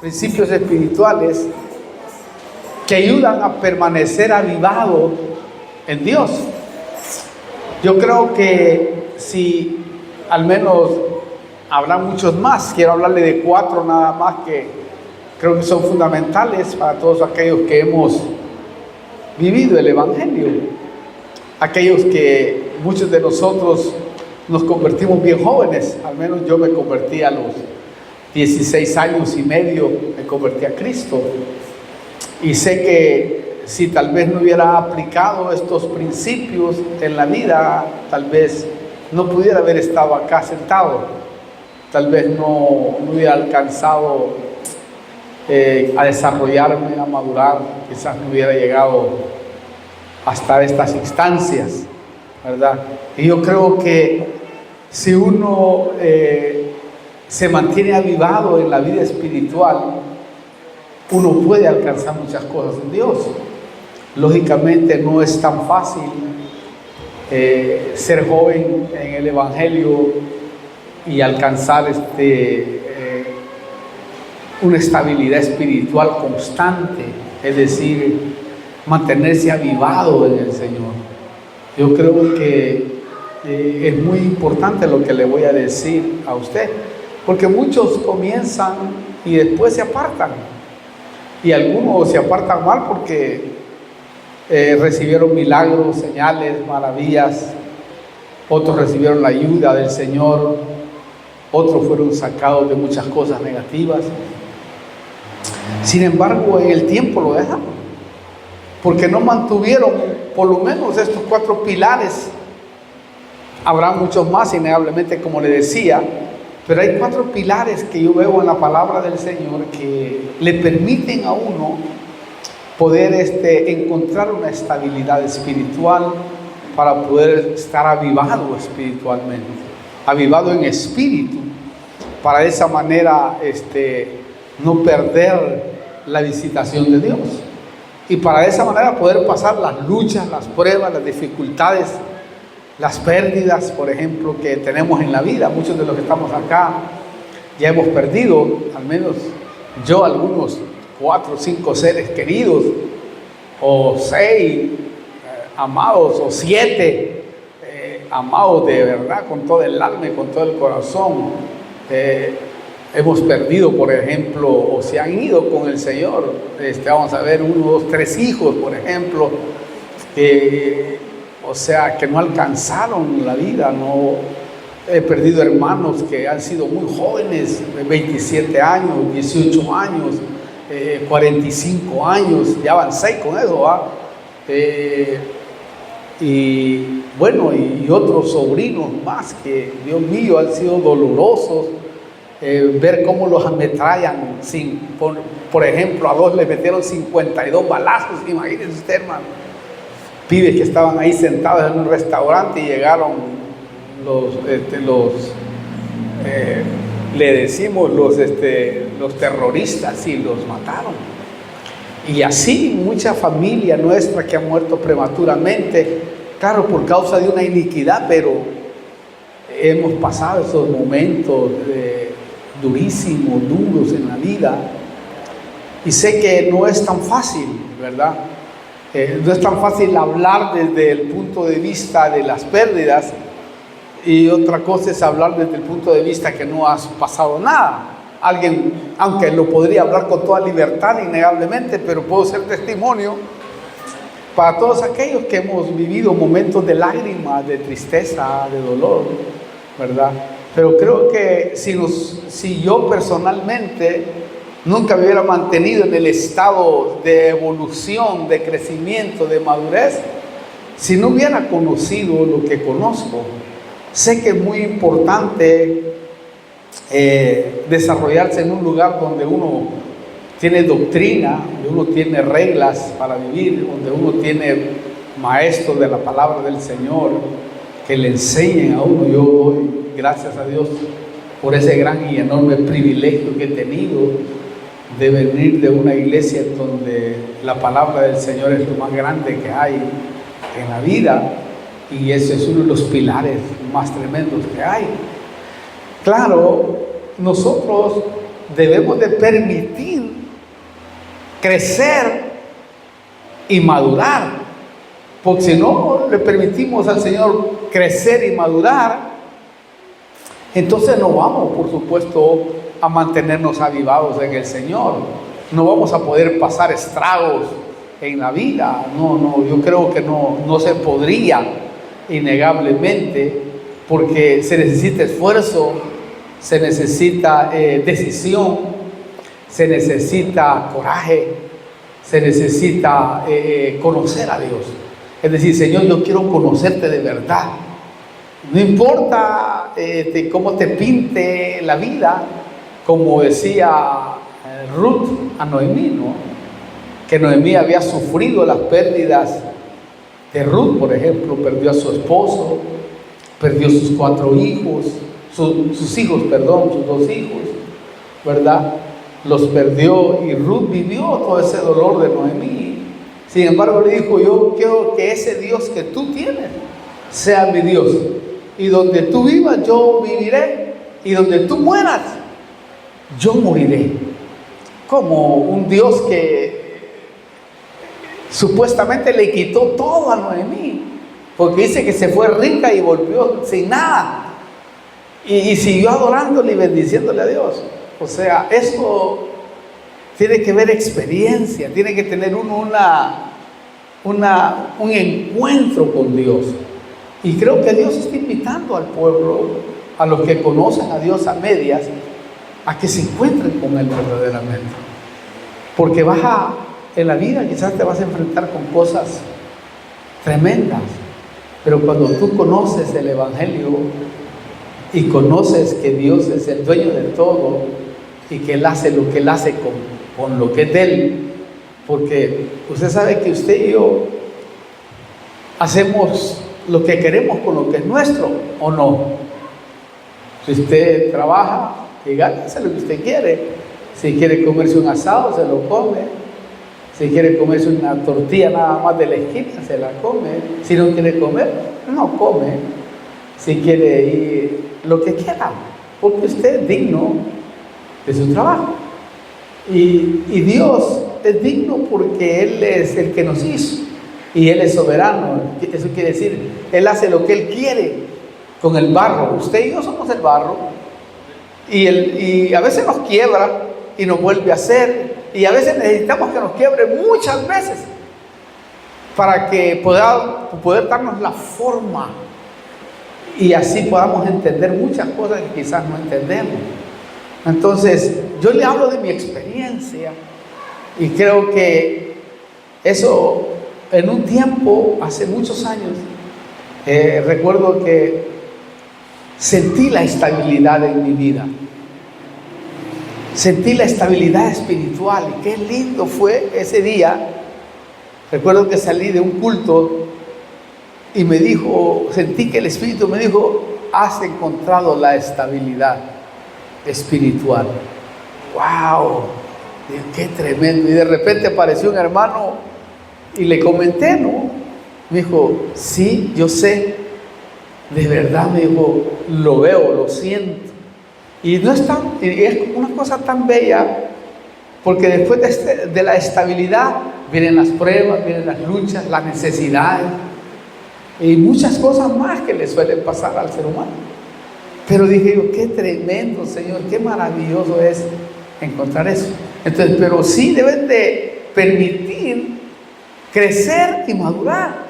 principios espirituales que ayudan a permanecer avivado en Dios. Yo creo que si al menos habrá muchos más, quiero hablarle de 4 nada más que creo que son fundamentales para todos aquellos que hemos vivido el Evangelio, aquellos que muchos de nosotros nos convertimos bien jóvenes. Al menos yo me convertí a los 16 años y medio, me convertí a Cristo, y sé que si tal vez no hubiera aplicado estos principios en la vida, tal vez no pudiera haber estado acá sentado, tal vez no hubiera alcanzado a desarrollarme, a madurar, quizás no hubiera llegado hasta estas instancias, ¿verdad? Y yo creo que si uno se mantiene avivado en la vida espiritual, uno puede alcanzar muchas cosas en Dios. Lógicamente no es tan fácil ser joven en el Evangelio y alcanzar una estabilidad espiritual constante, es decir, mantenerse avivado en el Señor. Yo creo que es muy importante lo que le voy a decir a usted, porque muchos comienzan y después se apartan, y algunos se apartan mal porque recibieron milagros, señales, maravillas, otros recibieron la ayuda del Señor, otros fueron sacados de muchas cosas negativas. Sin embargo, en el tiempo lo dejan, porque no mantuvieron por lo menos estos 4 pilares. Habrá muchos más, innegablemente, como le decía, pero hay 4 pilares que yo veo en la palabra del Señor que le permiten a uno poder encontrar una estabilidad espiritual para poder estar avivado espiritualmente, avivado en espíritu, para de esa manera no perder la visitación de Dios, y para de esa manera poder pasar las luchas, las pruebas, las dificultades, las pérdidas, por ejemplo, que tenemos en la vida. Muchos de los que estamos acá ya hemos perdido, al menos yo, algunos 4 o 5 seres queridos, o 6 amados, o 7 amados de verdad, con todo el alma y con todo el corazón. Hemos perdido, por ejemplo, o se han ido con el Señor. Vamos a ver, 1, 2, 3 hijos, por ejemplo, o sea, que no alcanzaron la vida. No, he perdido hermanos que han sido muy jóvenes, 27 años, 18 años, 45 años, ya avancé con eso, ¿va? Y bueno, y otros sobrinos más que, Dios mío, han sido dolorosos. Ver cómo los ametrallan, por ejemplo, a 2 le metieron 52 balazos, imagínense usted, hermano. Pibes que estaban ahí sentados en un restaurante y llegaron le decimos los terroristas, y los mataron. Y así mucha familia nuestra que ha muerto prematuramente, claro, por causa de una iniquidad, pero hemos pasado esos momentos durísimos, duros en la vida, y sé que no es tan fácil, ¿verdad? No es tan fácil hablar desde el punto de vista de las pérdidas, y otra cosa es hablar desde el punto de vista que no has pasado nada. Alguien, aunque lo podría hablar con toda libertad, innegablemente, pero puedo ser testimonio para todos aquellos que hemos vivido momentos de lágrimas, de tristeza, de dolor, ¿verdad? Pero creo que si yo personalmente nunca me hubiera mantenido en el estado de evolución, de crecimiento, de madurez, si no hubiera conocido lo que conozco, sé que es muy importante desarrollarse en un lugar donde uno tiene doctrina, donde uno tiene reglas para vivir, donde uno tiene maestros de la palabra del Señor que le enseñen a uno. Yo doy gracias a Dios por ese gran y enorme privilegio que he tenido de venir de una iglesia donde la palabra del Señor es lo más grande que hay en la vida, y ese es uno de los pilares más tremendos que hay. Claro, nosotros debemos de permitir crecer y madurar, porque si no le permitimos al Señor crecer y madurar, entonces no vamos, por supuesto, a mantenernos avivados en el Señor. No vamos a poder pasar estragos en la vida. No, yo creo que no se podría, innegablemente, porque se necesita esfuerzo, se necesita decisión, se necesita coraje, se necesita conocer a Dios. Es decir, Señor, yo quiero conocerte de verdad. No importa cómo te pinte la vida, como decía Ruth a Noemí, ¿no? Que Noemí había sufrido las pérdidas de Ruth, por ejemplo, perdió a su esposo, perdió sus 4 hijos, sus 2 hijos, ¿verdad? Los perdió y Ruth vivió todo ese dolor de Noemí. Sin embargo, le dijo: yo quiero que ese Dios que tú tienes sea mi Dios. Y donde tú vivas, yo viviré. Y donde tú mueras, yo moriré. Como un Dios que supuestamente le quitó todo a Noemí, porque dice que se fue rica y volvió sin nada. Y siguió adorándole y bendiciéndole a Dios. O sea, esto tiene que ver experiencia, tiene que tener uno un encuentro con Dios. Y creo que Dios está invitando al pueblo, a los que conocen a Dios a medias, a que se encuentren con Él verdaderamente. Porque en la vida quizás te vas a enfrentar con cosas tremendas, pero cuando tú conoces el Evangelio y conoces que Dios es el dueño de todo y que Él hace lo que Él hace con lo que es de Él, porque usted sabe que usted y yo hacemos lo que queremos con lo que es nuestro, ¿o no? Si usted trabaja y gana, hace lo que usted quiere. Si quiere comerse un asado, se lo come. Si quiere comerse una tortilla nada más de la esquina, se la come. Si no quiere comer, no come. Si quiere ir, lo que quiera, porque usted es digno de su trabajo. Y Dios es digno porque Él es el que nos hizo y Él es soberano. Eso quiere decir, Él hace lo que Él quiere con el barro. Usted y yo somos el barro, y a veces nos quiebra y nos vuelve a hacer, y a veces necesitamos que nos quiebre muchas veces para que poder darnos la forma, y así podamos entender muchas cosas que quizás no entendemos. Entonces, yo le hablo de mi experiencia, y creo que eso en un tiempo, hace muchos años, recuerdo que sentí la estabilidad en mi vida. Sentí la estabilidad espiritual, y qué lindo fue ese día. Recuerdo que salí de un culto y sentí que el Espíritu me dijo: has encontrado la estabilidad espiritual. ¡Wow! ¡Qué tremendo! Y de repente apareció un hermano y le comenté, ¿no? Me dijo: sí, yo sé, de verdad, me dijo, lo veo, lo siento. Y es una cosa tan bella, porque después de la estabilidad vienen las pruebas, vienen las luchas, las necesidades y muchas cosas más que le suelen pasar al ser humano. Pero dije yo: qué tremendo, Señor, qué maravilloso es encontrar eso. Entonces, pero sí deben de permitir crecer y madurar,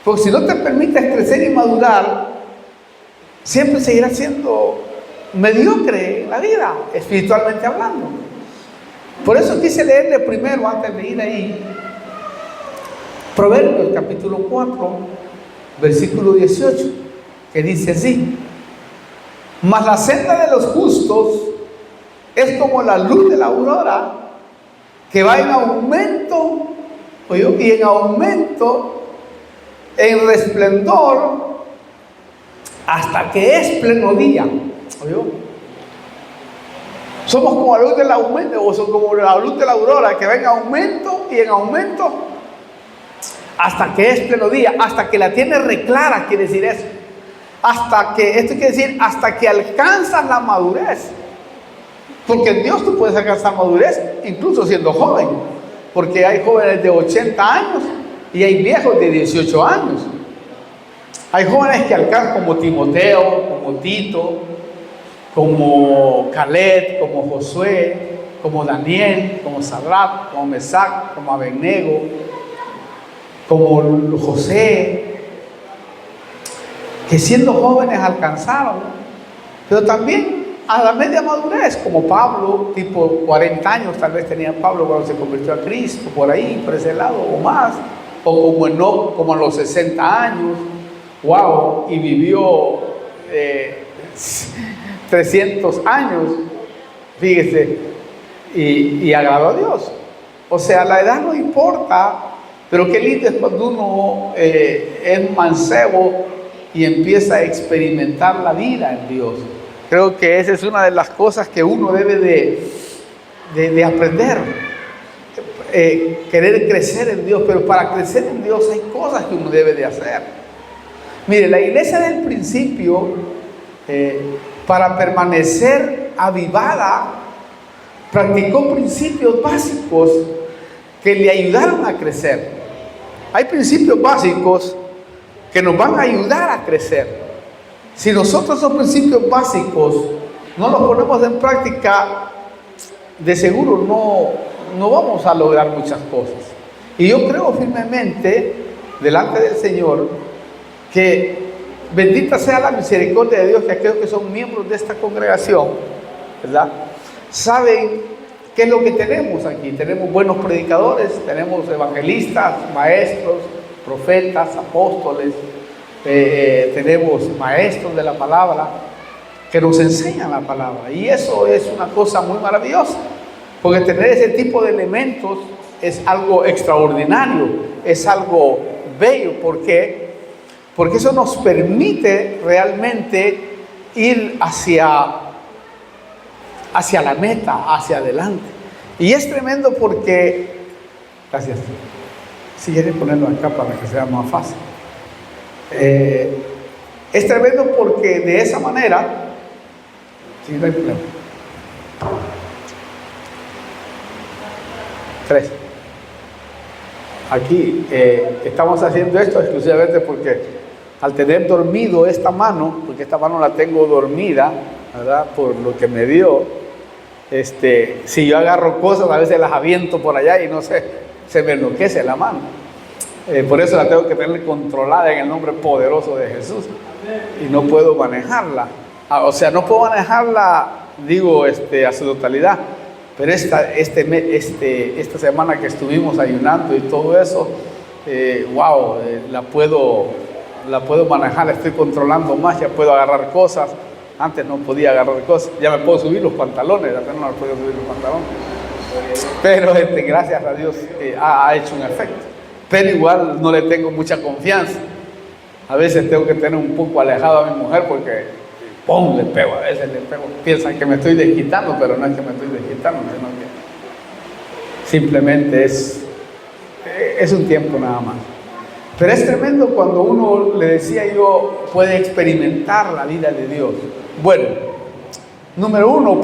porque si no te permites crecer y madurar, siempre seguirás siendo mediocre en la vida, espiritualmente hablando. Por eso quise leerle primero, antes de ir ahí, Proverbios capítulo 4, versículo 18, que dice así: mas la senda de los justos es como la luz de la aurora, que va en aumento, y en aumento, en resplendor, hasta que es pleno día. ¿Oyó? Somos como la luz del aumento, o son como la luz de la aurora, que va en aumento y en aumento hasta que es pleno día, hasta que la tienes reclara, quiere decir eso. Esto quiere decir hasta que alcanzas la madurez. Porque en Dios tú puedes alcanzar madurez incluso siendo joven. Porque hay jóvenes de 80 años y hay viejos de 18 años. Hay jóvenes que alcanzan como Timoteo, como Tito, como Caleb, como Josué, como Daniel, como Sadrach, como Mesac, como Abednego, como José, que siendo jóvenes alcanzaron, pero también a la media madurez, como Pablo, tipo 40 años tal vez tenía Pablo cuando se convirtió a Cristo, por ahí, por ese lado o más, o como Enoc, como a los 60 años, wow, y vivió 300 años, fíjese, y agradó a Dios. O sea, la edad no importa, pero qué lindo es cuando uno es mancebo y empieza a experimentar la vida en Dios. Creo que esa es una de las cosas que uno debe de aprender. Querer crecer en Dios, pero para crecer en Dios hay cosas que uno debe de hacer. Mire, la iglesia del principio, para permanecer avivada, practicó principios básicos que le ayudaron a crecer. Hay principios básicos que nos van a ayudar a crecer. Si nosotros esos principios básicos no los ponemos en práctica, de seguro no vamos a lograr muchas cosas. Y yo creo firmemente, delante del Señor, que bendita sea la misericordia de Dios, que aquellos que son miembros de esta congregación, ¿verdad?, saben qué es lo que tenemos aquí. Tenemos buenos predicadores, tenemos evangelistas, maestros, profetas, apóstoles, tenemos maestros de la palabra que nos enseñan la palabra, y eso es una cosa muy maravillosa, porque tener ese tipo de elementos es algo extraordinario, es algo bello. ¿Por qué? Porque eso nos permite realmente ir hacia la meta, hacia adelante. Y es tremendo porque, gracias, si quieren ponerlo acá para que sea más fácil. Es tremendo porque de esa manera, sí, no hay problema. 3. Aquí estamos haciendo esto exclusivamente porque al tener dormido esta mano, porque esta mano la tengo dormida, ¿verdad?, por lo que me dio, si yo agarro cosas a veces las aviento por allá y no sé, se me enloquece la mano. Por eso la tengo que tener controlada en el nombre poderoso de Jesús, y no puedo manejarla. O sea, no puedo manejarla, digo, a su totalidad. Pero esta semana que estuvimos ayunando y todo eso, la puedo manejar, estoy controlando más, ya puedo agarrar cosas. Antes no podía agarrar cosas, ya me puedo subir los pantalones, antes no me puedo subir los pantalones. Pero gracias a Dios ha hecho un efecto. Pero igual no le tengo mucha confianza. A veces tengo que tener un poco alejado a mi mujer porque ¡pum!, le pego, a veces le pego. Piensan que me estoy desquitando, pero no es que me estoy desquitando, sino que simplemente es un tiempo nada más. Pero es tremendo cuando uno, le decía yo, puede experimentar la vida de Dios. Bueno, número 1,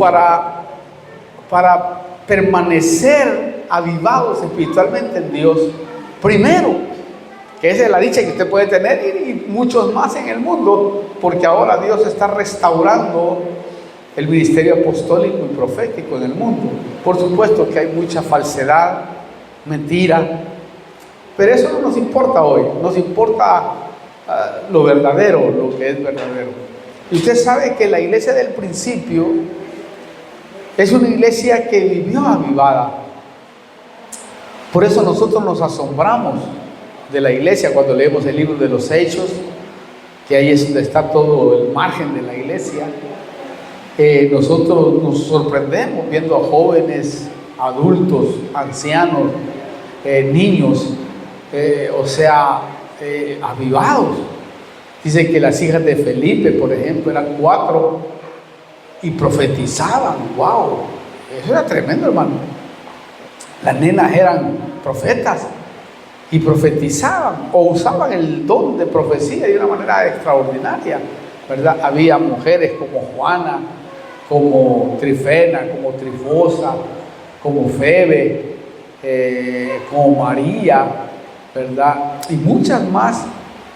para permanecer avivados espiritualmente en Dios, primero, que esa es la dicha que usted puede tener y muchos más en el mundo, porque ahora Dios está restaurando el ministerio apostólico y profético en el mundo. Por supuesto que hay mucha falsedad, mentira, pero eso no nos importa hoy, nos importa lo verdadero, lo que es verdadero. Y usted sabe que la iglesia del principio es una iglesia que vivió avivada. Por eso nosotros nos asombramos de la iglesia cuando leemos el libro de los Hechos, que ahí es donde está todo el margen de la iglesia. Nosotros nos sorprendemos viendo a jóvenes, adultos, ancianos, niños, avivados. Dice que las hijas de Felipe, por ejemplo, eran 4 y profetizaban. ¡Wow! Eso era tremendo, hermano. Las nenas eran profetas y profetizaban o usaban el don de profecía de una manera extraordinaria, ¿verdad? Había mujeres como Juana, como Trifena, como Trifosa, como Febe, como María, ¿verdad? Y muchas más,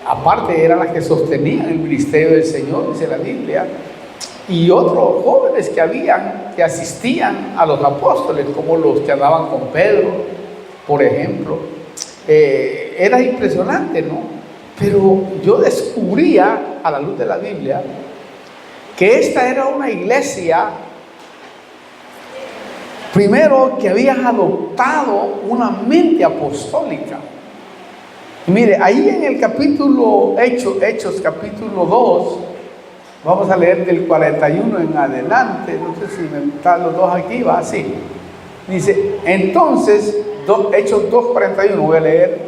aparte eran las que sostenían el ministerio del Señor, dice la Biblia, y otros jóvenes que asistían a los apóstoles, como los que andaban con Pedro, por ejemplo. Era impresionante, ¿no? Pero yo descubría, a la luz de la Biblia, que esta era una iglesia, primero, que había adoptado una mente apostólica. Y mire, ahí en el capítulo Hechos capítulo 2, vamos a leer del 41 en adelante, no sé si me están los dos aquí, va así. Dice, entonces, Hechos 2:41, voy a leer.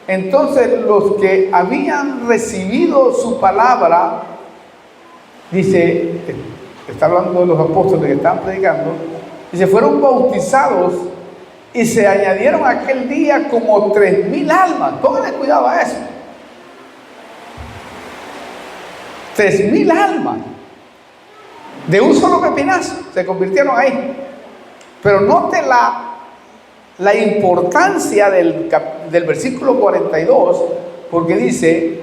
Entonces los que habían recibido su palabra, dice, está hablando de los apóstoles que estaban predicando, dice, fueron bautizados y se añadieron aquel día como 3,000 almas. Pónganle cuidado a eso. 3,000 almas. De un solo pepinazo se convirtieron ahí. Pero note la importancia del versículo 42, porque dice,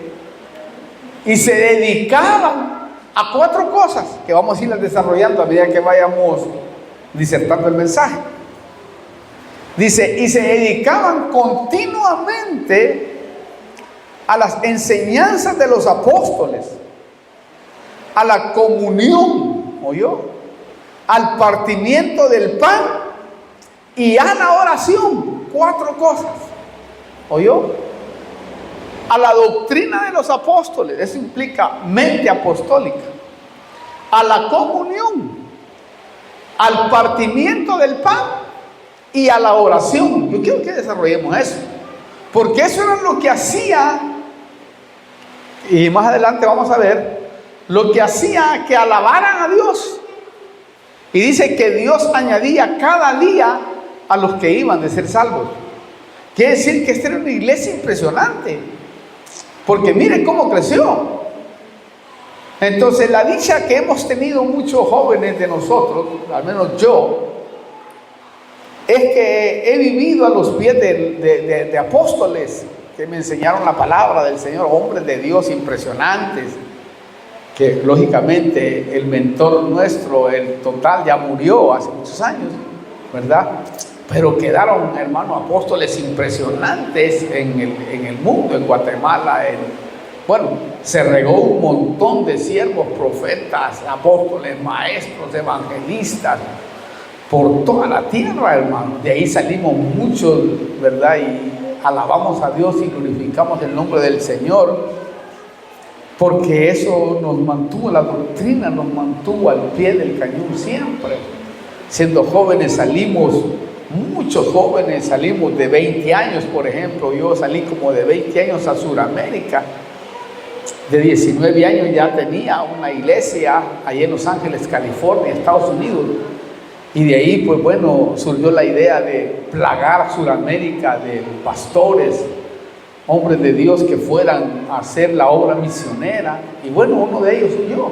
y se dedicaban a 4 cosas que vamos a irlas desarrollando a medida que vayamos disertando el mensaje. Dice, y se dedicaban continuamente a las enseñanzas de los apóstoles, a la comunión, ¿oyó?, al partimiento del pan y a la oración. 4 cosas, ¿oyó? A la doctrina de los apóstoles, eso implica mente apostólica, a la comunión, al partimiento del pan y a la oración. Yo quiero que desarrollemos eso, porque eso era lo que hacía, y más adelante vamos a ver, lo que hacía que alabaran a Dios. Y dice que Dios añadía cada día a los que iban de ser salvos. Quiere decir que esta era una iglesia impresionante, porque mire cómo creció. Entonces la dicha que hemos tenido muchos jóvenes de nosotros, al menos yo, es que he vivido a los pies de apóstoles que me enseñaron la palabra del Señor, hombres de Dios impresionantes, que lógicamente el mentor nuestro, el total, ya murió hace muchos años, ¿verdad? Pero quedaron, hermanos, apóstoles impresionantes en el mundo, en Guatemala. Bueno, se regó un montón de siervos, profetas, apóstoles, maestros, evangelistas, por toda la tierra, hermano. De ahí salimos muchos, ¿verdad? Y alabamos a Dios y glorificamos el nombre del Señor, porque eso nos mantuvo, la doctrina nos mantuvo al pie del cañón siempre. Siendo jóvenes salimos, muchos jóvenes salimos de 20 años, por ejemplo. Yo salí como de 20 años a Sudamérica. De 19 años ya tenía una iglesia allá en Los Ángeles, California, Estados Unidos. Y de ahí, pues bueno, surgió la idea de plagar Sudamérica de pastores, hombres de Dios que fueran a hacer la obra misionera. Y bueno, uno de ellos soy yo.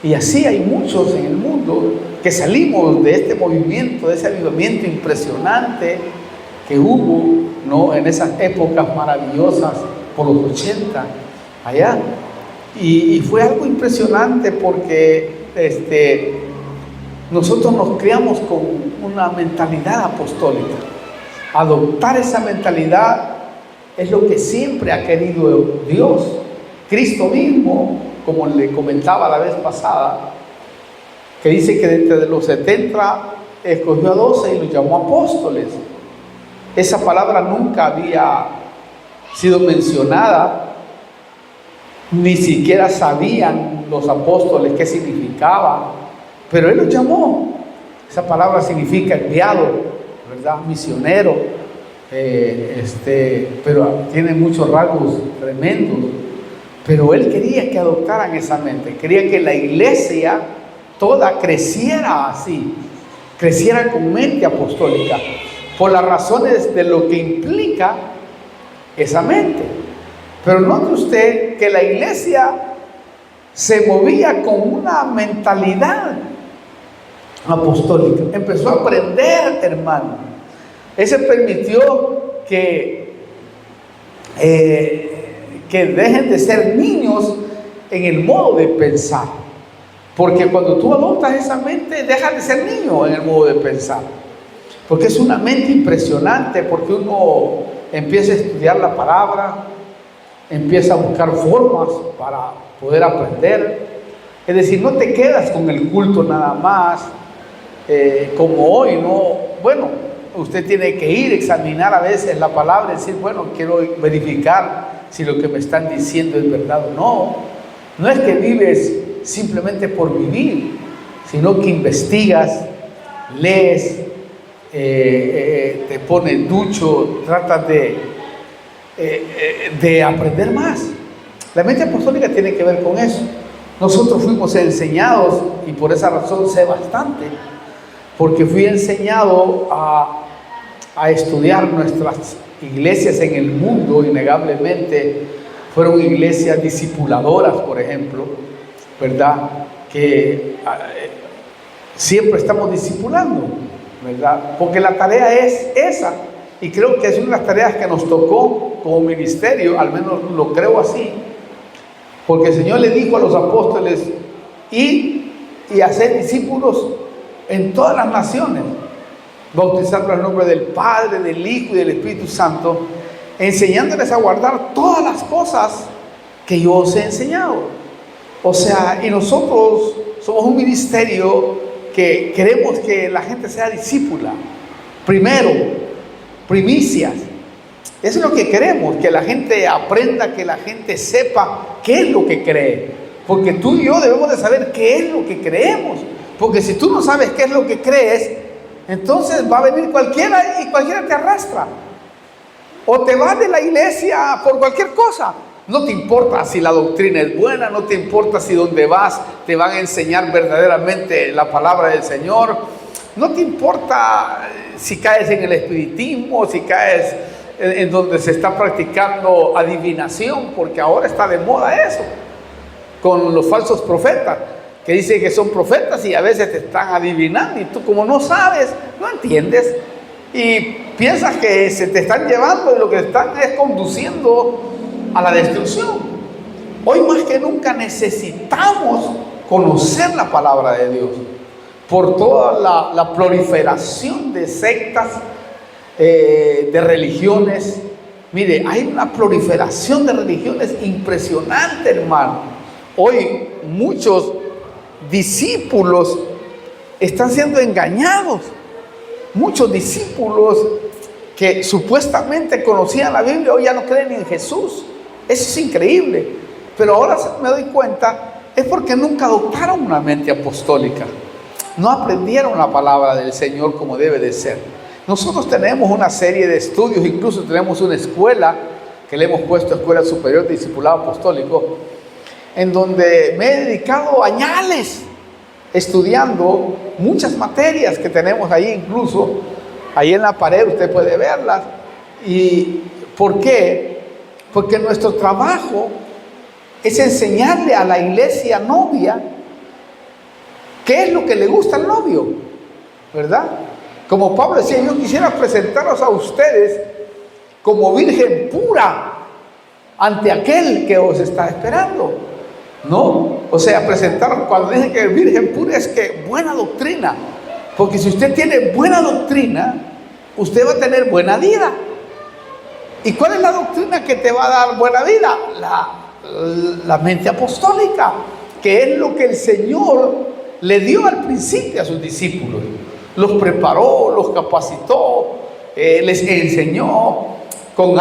Y así hay muchos en el mundo que salimos de este movimiento, de ese avivamiento impresionante que hubo, ¿no?, en esas épocas maravillosas por los 80 allá. Y fue algo impresionante porque nosotros nos criamos con una mentalidad apostólica. Adoptar esa mentalidad es lo que siempre ha querido Dios. Cristo mismo, como le comentaba la vez pasada, que dice que de entre los 70 escogió a 12 y los llamó apóstoles. Esa palabra nunca había sido mencionada, ni siquiera sabían los apóstoles qué significaba, pero Él los llamó. Esa palabra significa enviado, ¿verdad? Misionero. Pero tiene muchos rasgos tremendos. Pero Él quería que adoptaran esa mente, quería que la iglesia toda creciera así, creciera con mente apostólica, por las razones de lo que implica esa mente. Pero note usted que la iglesia se movía con una mentalidad apostólica. Empezó a aprender, hermano. Ese permitió que dejen de ser niños en el modo de pensar. Porque cuando tú adoptas esa mente, dejas de ser niño en el modo de pensar. Porque es una mente impresionante, porque uno empieza a estudiar la palabra, empieza a buscar formas para poder aprender. Es decir, no te quedas con el culto nada más, como hoy, no. Bueno, usted tiene que ir a examinar a veces la palabra y decir, bueno, quiero verificar si lo que me están diciendo es verdad o no. No es que vives simplemente por vivir, sino que investigas, lees, te pones ducho, tratas de aprender más. La mente apostólica tiene que ver con eso. Nosotros fuimos enseñados, y por esa razón sé bastante, porque fui enseñado a estudiar nuestras iglesias en el mundo. Innegablemente fueron iglesias discipuladoras, por ejemplo, ¿verdad? Que siempre estamos discipulando, ¿verdad? Porque la tarea es esa, y creo que es una de las tareas que nos tocó como ministerio, al menos lo creo así, porque el Señor le dijo a los apóstoles: ir y hacer discípulos en todas las naciones, bautizando en el nombre del Padre, del Hijo y del Espíritu Santo, enseñándoles a guardar todas las cosas que yo os he enseñado. O sea, y nosotros somos un ministerio que queremos que la gente sea discípula. Primero, primicias. Eso es lo que queremos, que la gente aprenda, que la gente sepa qué es lo que cree. Porque tú y yo debemos de saber qué es lo que creemos. Porque si tú no sabes qué es lo que crees, entonces va a venir cualquiera y cualquiera te arrastra. O te vas de la iglesia por cualquier cosa. No te importa si la doctrina es buena, no te importa si donde vas te van a enseñar verdaderamente la palabra del Señor. No te importa si caes en el espiritismo, si caes en donde se está practicando adivinación, porque ahora está de moda eso, con los falsos profetas, que dicen que son profetas y a veces te están adivinando, y tú, como no sabes, no entiendes, y piensas que se te están llevando y lo que están es conduciendo a la destrucción. Hoy más que nunca necesitamos conocer la palabra de Dios, por toda la proliferación de sectas, de religiones. Mire, hay una proliferación de religiones impresionante, hermano. Hoy muchos discípulos están siendo engañados. Muchos discípulos que supuestamente conocían la Biblia hoy ya no creen en Jesús. Eso es increíble. Pero ahora me doy cuenta, es porque nunca adoptaron una mente apostólica. No aprendieron la palabra del Señor como debe de ser. Nosotros tenemos una serie de estudios, incluso tenemos una escuela que le hemos puesto Escuela Superior de Discipulado Apostólico, en donde me he dedicado añales estudiando muchas materias que tenemos ahí, incluso ahí en la pared usted puede verlas. ¿Y por qué? Porque nuestro trabajo es enseñarle a la iglesia novia qué es lo que le gusta al novio, ¿verdad? Como Pablo decía, yo quisiera presentaros a ustedes como virgen pura ante aquel que os está esperando, ¿no? O sea, presentar, cuando dije que virgen pura es que buena doctrina, porque si usted tiene buena doctrina, usted va a tener buena vida. ¿Y cuál es la doctrina que te va a dar buena vida? La mente apostólica, que es lo que el Señor le dio al principio a sus discípulos. Los preparó, los capacitó, les enseñó con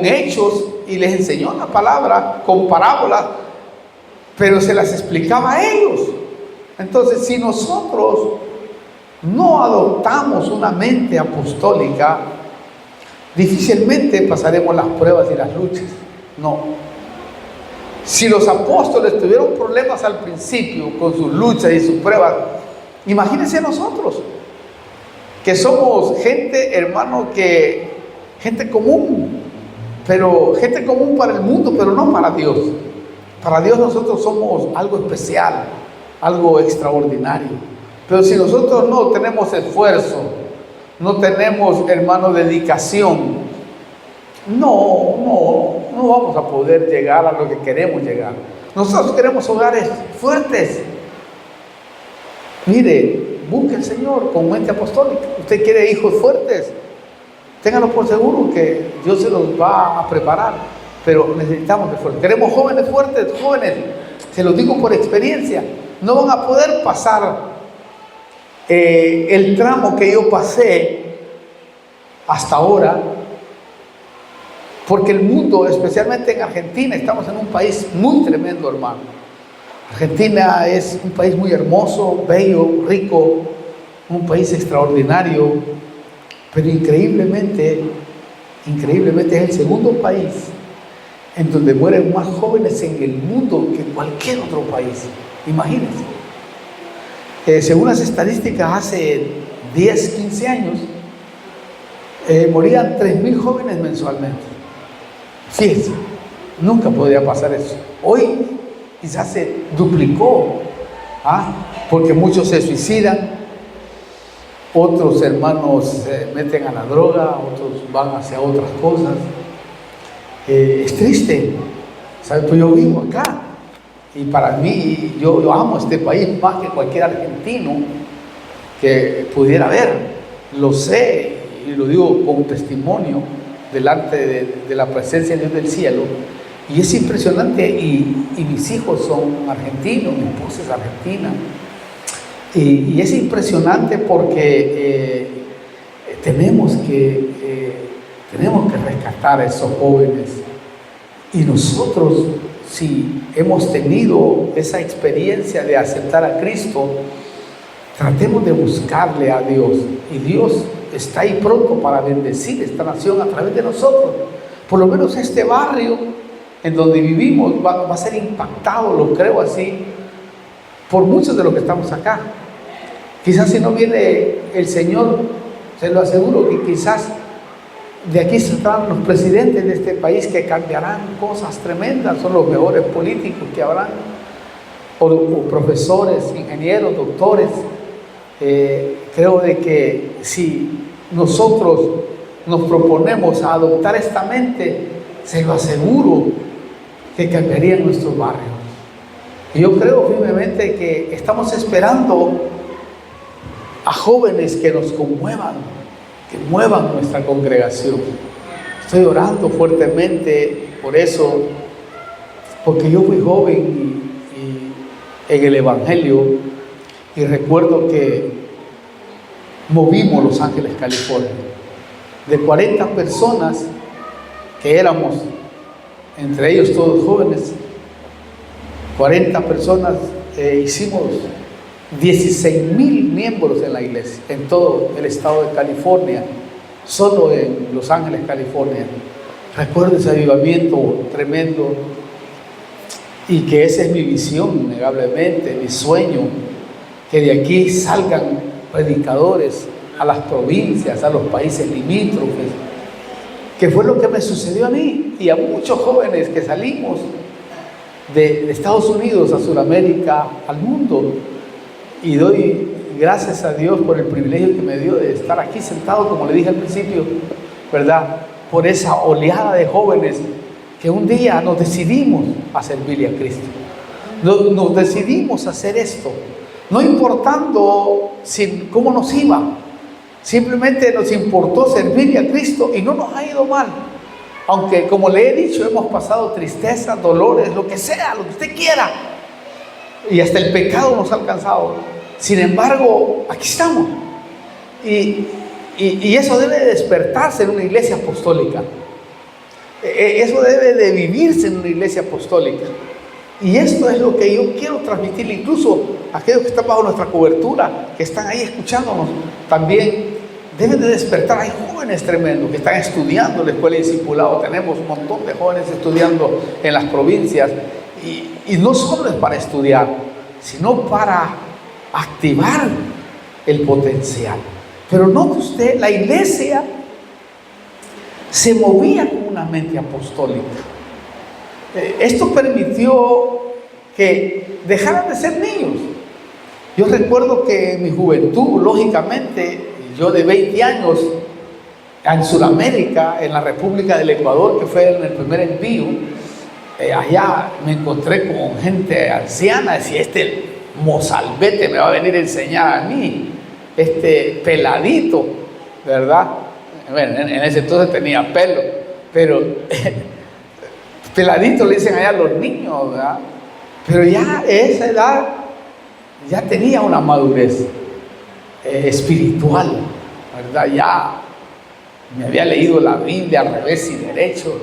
hechos y les enseñó la palabra con parábolas, pero se las explicaba a ellos. Entonces, si nosotros no adoptamos una mente apostólica, difícilmente pasaremos las pruebas y las luchas. No. Si los apóstoles tuvieron problemas al principio con sus luchas y sus pruebas, imagínense nosotros, que somos gente, hermano, gente común, pero gente común para el mundo, pero no para Dios. Para Dios nosotros somos algo especial, algo extraordinario. Pero si nosotros no tenemos esfuerzo, no tenemos, hermano, dedicación, no vamos a poder llegar a lo que queremos llegar. Nosotros queremos hogares fuertes. Mire, busque al Señor con mente apostólica. Usted quiere hijos fuertes, ténganlo por seguro que Dios se los va a preparar. Pero necesitamos esfuerzo. Queremos jóvenes fuertes, jóvenes, se los digo por experiencia, no van a poder pasar el tramo que yo pasé hasta ahora, porque el mundo, especialmente en Argentina, estamos en un país muy tremendo, hermano. Argentina es un país muy hermoso, bello, rico, un país extraordinario, pero increíblemente es el segundo país en donde mueren más jóvenes en el mundo que cualquier otro país. Imagínense. Según las estadísticas, hace 10, 15 años, morían 3,000 jóvenes mensualmente. Fíjense, nunca podía pasar eso. Hoy quizás se duplicó, porque muchos se suicidan, otros hermanos se meten a la droga, otros van hacia otras cosas. Es triste, ¿sabes? Pues yo vivo acá y para mí, yo amo este país más que cualquier argentino que pudiera ver. Lo sé y lo digo con testimonio delante de la presencia de Dios del cielo. Y es impresionante, y mis hijos son argentinos, mi esposa es argentina. Y es impresionante porque tenemos que rescatar a esos jóvenes. Y nosotros, si hemos tenido esa experiencia de aceptar a Cristo, tratemos de buscarle a Dios. Y Dios está ahí pronto para bendecir esta nación a través de nosotros. Por lo menos este barrio en donde vivimos va a ser impactado, lo creo así, por muchos de los que estamos acá. Quizás si no viene el Señor, se lo aseguro que quizás de aquí saldrán los presidentes de este país que cambiarán cosas tremendas, son los mejores políticos que habrán, o profesores, ingenieros, doctores. Creo de que si nosotros nos proponemos a adoptar esta mente, se lo aseguro que cambiarían nuestros barrios. Y yo creo firmemente que estamos esperando a jóvenes que nos conmuevan, que muevan nuestra congregación. Estoy orando fuertemente por eso, porque yo fui joven y en el Evangelio, y recuerdo que movimos Los Ángeles, California. De 40 personas que éramos, entre ellos todos jóvenes, 40 personas, hicimos 16,000 miembros en la iglesia, en todo el estado de California, solo en Los Ángeles, California. Recuerdo ese avivamiento tremendo, y que esa es mi visión, innegablemente, mi sueño, que de aquí salgan predicadores a las provincias, a los países limítrofes, que fue lo que me sucedió a mí y a muchos jóvenes que salimos de Estados Unidos a Sudamérica, al mundo. Y doy gracias a Dios por el privilegio que me dio de estar aquí sentado, como le dije al principio, ¿verdad? Por esa oleada de jóvenes que un día nos decidimos a servirle a Cristo. Nos decidimos a hacer esto, no importando cómo nos iba, simplemente nos importó servirle a Cristo y no nos ha ido mal. Aunque, como le he dicho, hemos pasado tristeza, dolores, lo que sea, lo que usted quiera, y hasta el pecado nos ha alcanzado. Sin embargo, aquí estamos. Y eso debe de despertarse en una iglesia apostólica. Eso debe de vivirse en una iglesia apostólica. Y esto es lo que yo quiero transmitirle, incluso a aquellos que están bajo nuestra cobertura, que están ahí escuchándonos, también deben de despertar. Hay jóvenes tremendos que están estudiando en la escuela de discipulado. Tenemos un montón de jóvenes estudiando en las provincias. Y no solo es para estudiar, sino para activar el potencial. Pero note usted, la iglesia se movía con una mente apostólica. Esto permitió que dejaran de ser niños Yo recuerdo que en mi juventud, lógicamente, yo de 20 años, en Sudamérica, en la República del Ecuador, que fue en el primer envío, allá me encontré con gente anciana. Decía, este mozalbete me va a venir a enseñar a mí, este peladito, ¿verdad? Bueno, en ese entonces tenía pelo, pero peladito le dicen allá a los niños, ¿verdad? Pero ya a esa edad ya tenía una madurez espiritual, ¿verdad? Ya me había leído la Biblia al revés y derecho,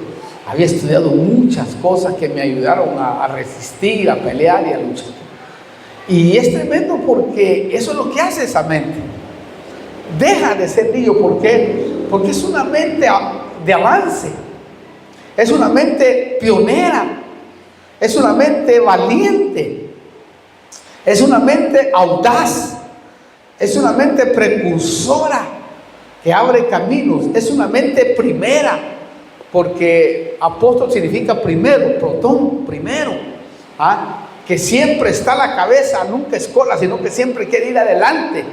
había estudiado muchas cosas que me ayudaron a resistir, a pelear y a luchar. Y es tremendo porque eso es lo que hace esa mente. Deja de ser niño. ¿Por qué? Porque es una mente de avance, es una mente pionera, es una mente valiente, es una mente audaz, es una mente precursora que abre caminos, es una mente primera, porque apóstol significa primero, protón, primero, que siempre está a la cabeza, nunca es cola, sino que siempre quiere ir adelante,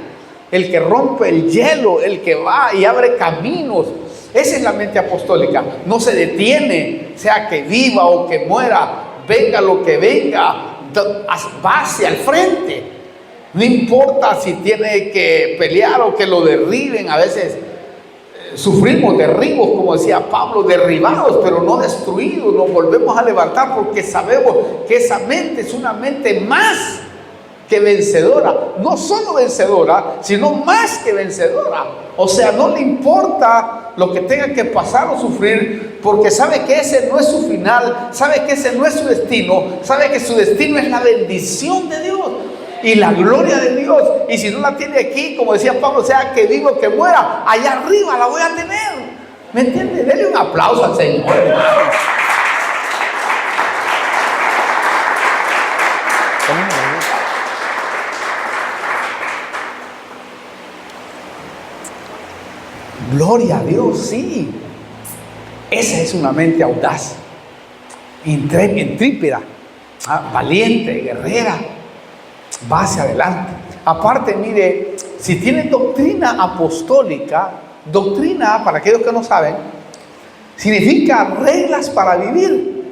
el que rompe el hielo, el que va y abre caminos. Esa es la mente apostólica, no se detiene, sea que viva o que muera, venga lo que venga, va hacia el frente. No importa si tiene que pelear o que lo derriben. A veces sufrimos derribos, como decía Pablo, derribados, pero no destruidos. Nos volvemos a levantar porque sabemos que esa mente es una mente más que vencedora. No solo vencedora, sino más que vencedora. O sea, no le importa lo que tenga que pasar o sufrir, porque sabe que ese no es su final, sabe que ese no es su destino, sabe que su destino es la bendición de Dios y la gloria de Dios. Y si no la tiene aquí, como decía Pablo, sea que viva o que muera, allá arriba la voy a tener. ¿Me entiende? Dele un aplauso al Señor, hermano. Gloria a Dios, sí. Esa es una mente audaz, intrépida, valiente, guerrera, va hacia adelante. Aparte, mire, si tienen doctrina apostólica, doctrina, para aquellos que no saben, significa reglas para vivir.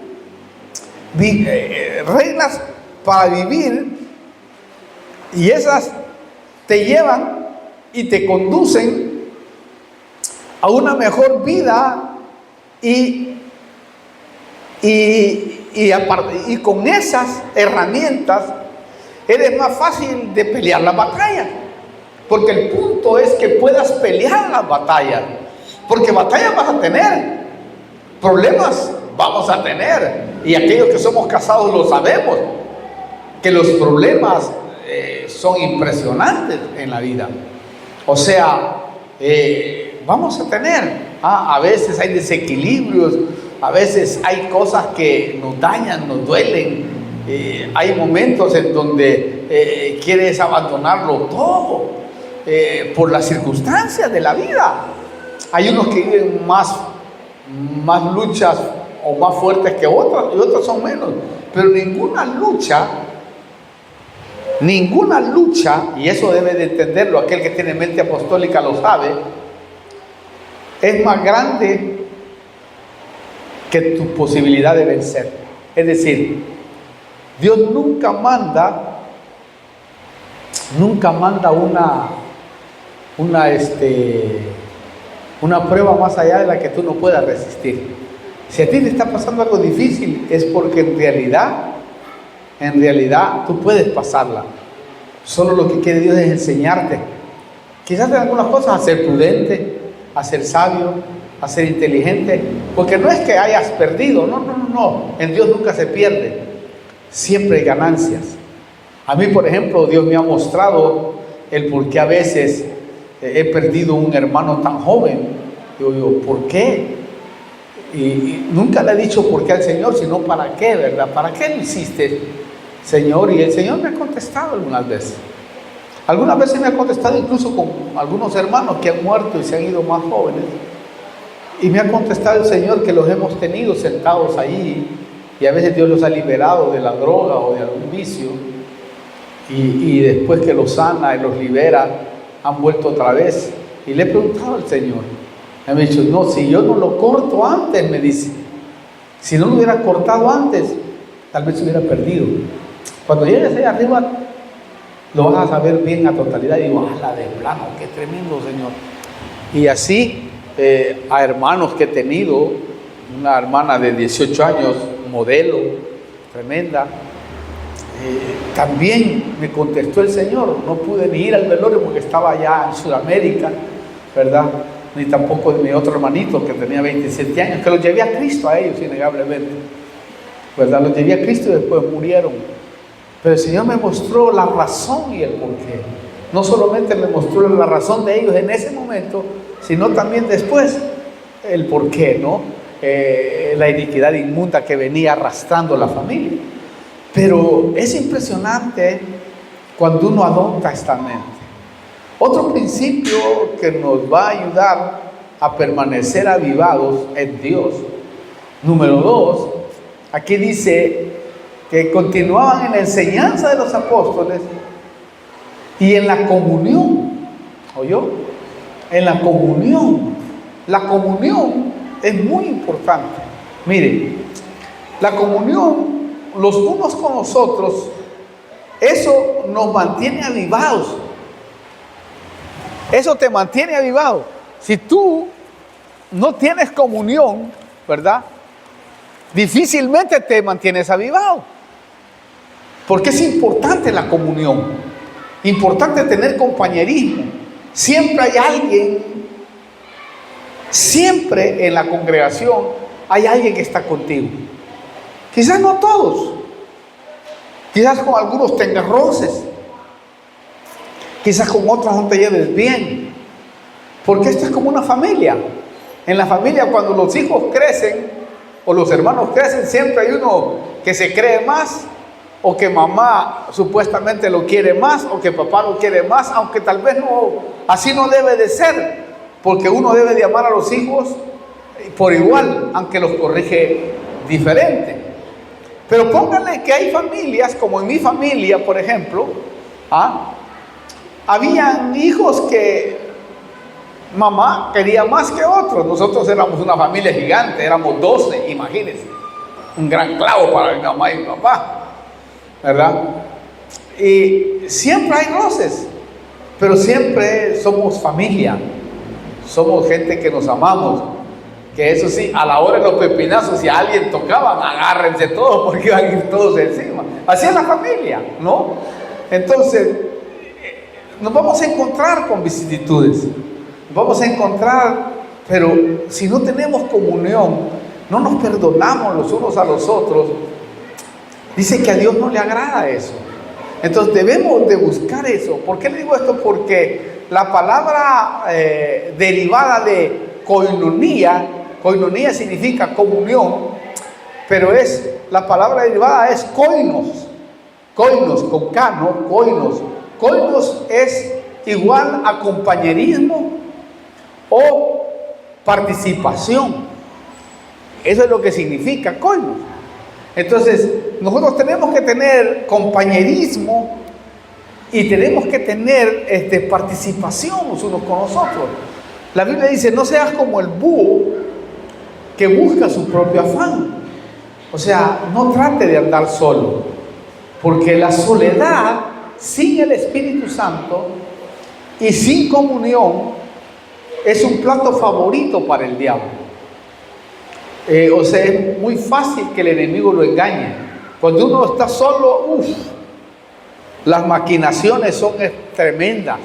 Reglas para vivir, y esas te llevan y te conducen a una mejor vida y con esas herramientas eres más fácil de pelear las batallas, porque el punto es que puedas pelear las batallas, porque batallas vas a tener, problemas vamos a tener, y aquellos que somos casados lo sabemos, que los problemas son impresionantes en la vida. O sea, vamos a tener, a veces hay desequilibrios, a veces hay cosas que nos dañan, nos duelen, hay momentos en donde quieres abandonarlo todo por las circunstancias de la vida. Hay unos que viven más luchas o más fuertes que otras, y otras son menos, pero ninguna lucha, y eso debe de entenderlo, aquel que tiene mente apostólica lo sabe, es más grande que tu posibilidad de vencer. Es decir, Dios nunca manda una prueba más allá de la que tú no puedas resistir. Si a ti te está pasando algo difícil, es porque en realidad tú puedes pasarla. Solo lo que quiere Dios es enseñarte, quizás en algunas cosas, a ser prudente, a ser sabio, a ser inteligente, porque no es que hayas perdido, no, en Dios nunca se pierde, siempre hay ganancias. A mí, por ejemplo, Dios me ha mostrado el por qué a veces he perdido un hermano tan joven. Digo, ¿por qué? Y nunca le he dicho por qué al Señor, sino para qué, ¿verdad? ¿Para qué lo hiciste, Señor? Y el Señor me ha contestado algunas veces. Algunas veces me ha contestado incluso con algunos hermanos que han muerto y se han ido más jóvenes. Y me ha contestado el Señor que los hemos tenido sentados ahí, y a veces Dios los ha liberado de la droga o de algún vicio. y después que los sana y los libera, han vuelto otra vez. Y le he preguntado al Señor, me ha dicho, no, si yo no lo corto antes, me dice, si no lo hubiera cortado antes, tal vez se hubiera perdido. Cuando llegues ahí arriba, lo vas a saber bien a totalidad. Y digo, ala, de plano, qué tremendo, Señor. Y así, a hermanos que he tenido, una hermana de 18 años, modelo, tremenda, también me contestó el Señor. No pude ni ir al velorio porque estaba allá en Sudamérica, ¿verdad? Ni tampoco de mi otro hermanito que tenía 27 años, que los llevé a Cristo a ellos, innegablemente, ¿verdad? Los llevé a Cristo y después murieron. Pero el Señor me mostró la razón y el porqué. No solamente me mostró la razón de ellos en ese momento, sino también después el porqué, ¿no? La iniquidad inmunda que venía arrastrando la familia. Pero es impresionante cuando uno adopta esta mente. Otro principio que nos va a ayudar a permanecer avivados es Dios. Número 2, aquí dice que continuaban en la enseñanza de los apóstoles y en la comunión. ¿Oyó? En la comunión. La comunión es muy importante. Mire, la comunión, los unos con los otros, eso nos mantiene avivados. Eso te mantiene avivado. Si tú no tienes comunión, ¿verdad? Difícilmente te mantienes avivado. Porque es importante la comunión. Importante tener compañerismo. Siempre hay alguien, siempre en la congregación hay alguien que está contigo. Quizás no todos. Quizás con algunos tengas roces. Quizás con otros no te lleves bien. Porque esto es como una familia. En la familia, cuando los hijos crecen o los hermanos crecen, siempre hay uno que se cree más, o que mamá supuestamente lo quiere más, o que papá lo quiere más, aunque tal vez no, así no debe de ser, porque uno debe de amar a los hijos por igual, aunque los corrige diferente. Pero pónganle que hay familias, como en mi familia, por ejemplo, habían hijos que mamá quería más que otros. Nosotros éramos una familia gigante, éramos 12, imagínense. Un gran clavo para mi mamá y mi papá, ¿verdad? Y siempre hay roces, pero siempre somos familia. Somos gente que nos amamos. Que eso sí, a la hora de los pepinazos, si a alguien tocaban, agárrense todos porque iban a ir todos encima. Así es la familia, ¿no? Entonces, nos vamos a encontrar con vicisitudes. Nos vamos a encontrar, pero si no tenemos comunión, no nos perdonamos los unos a los otros, dice que a Dios no le agrada eso. Entonces debemos de buscar eso. ¿Por qué le digo esto? Porque la palabra derivada de koinonía significa comunión, pero la palabra derivada es koinos con K, ¿no? Koinos es igual a compañerismo o participación. Eso es lo que significa koinos. Entonces, nosotros tenemos que tener compañerismo y tenemos que tener participación los unos con los otros. La Biblia dice, no seas como el búho que busca su propio afán. O sea, no trate de andar solo, porque la soledad sin el Espíritu Santo y sin comunión es un plato favorito para el diablo. O sea, es muy fácil que el enemigo lo engañe. Cuando uno está solo, las maquinaciones son tremendas,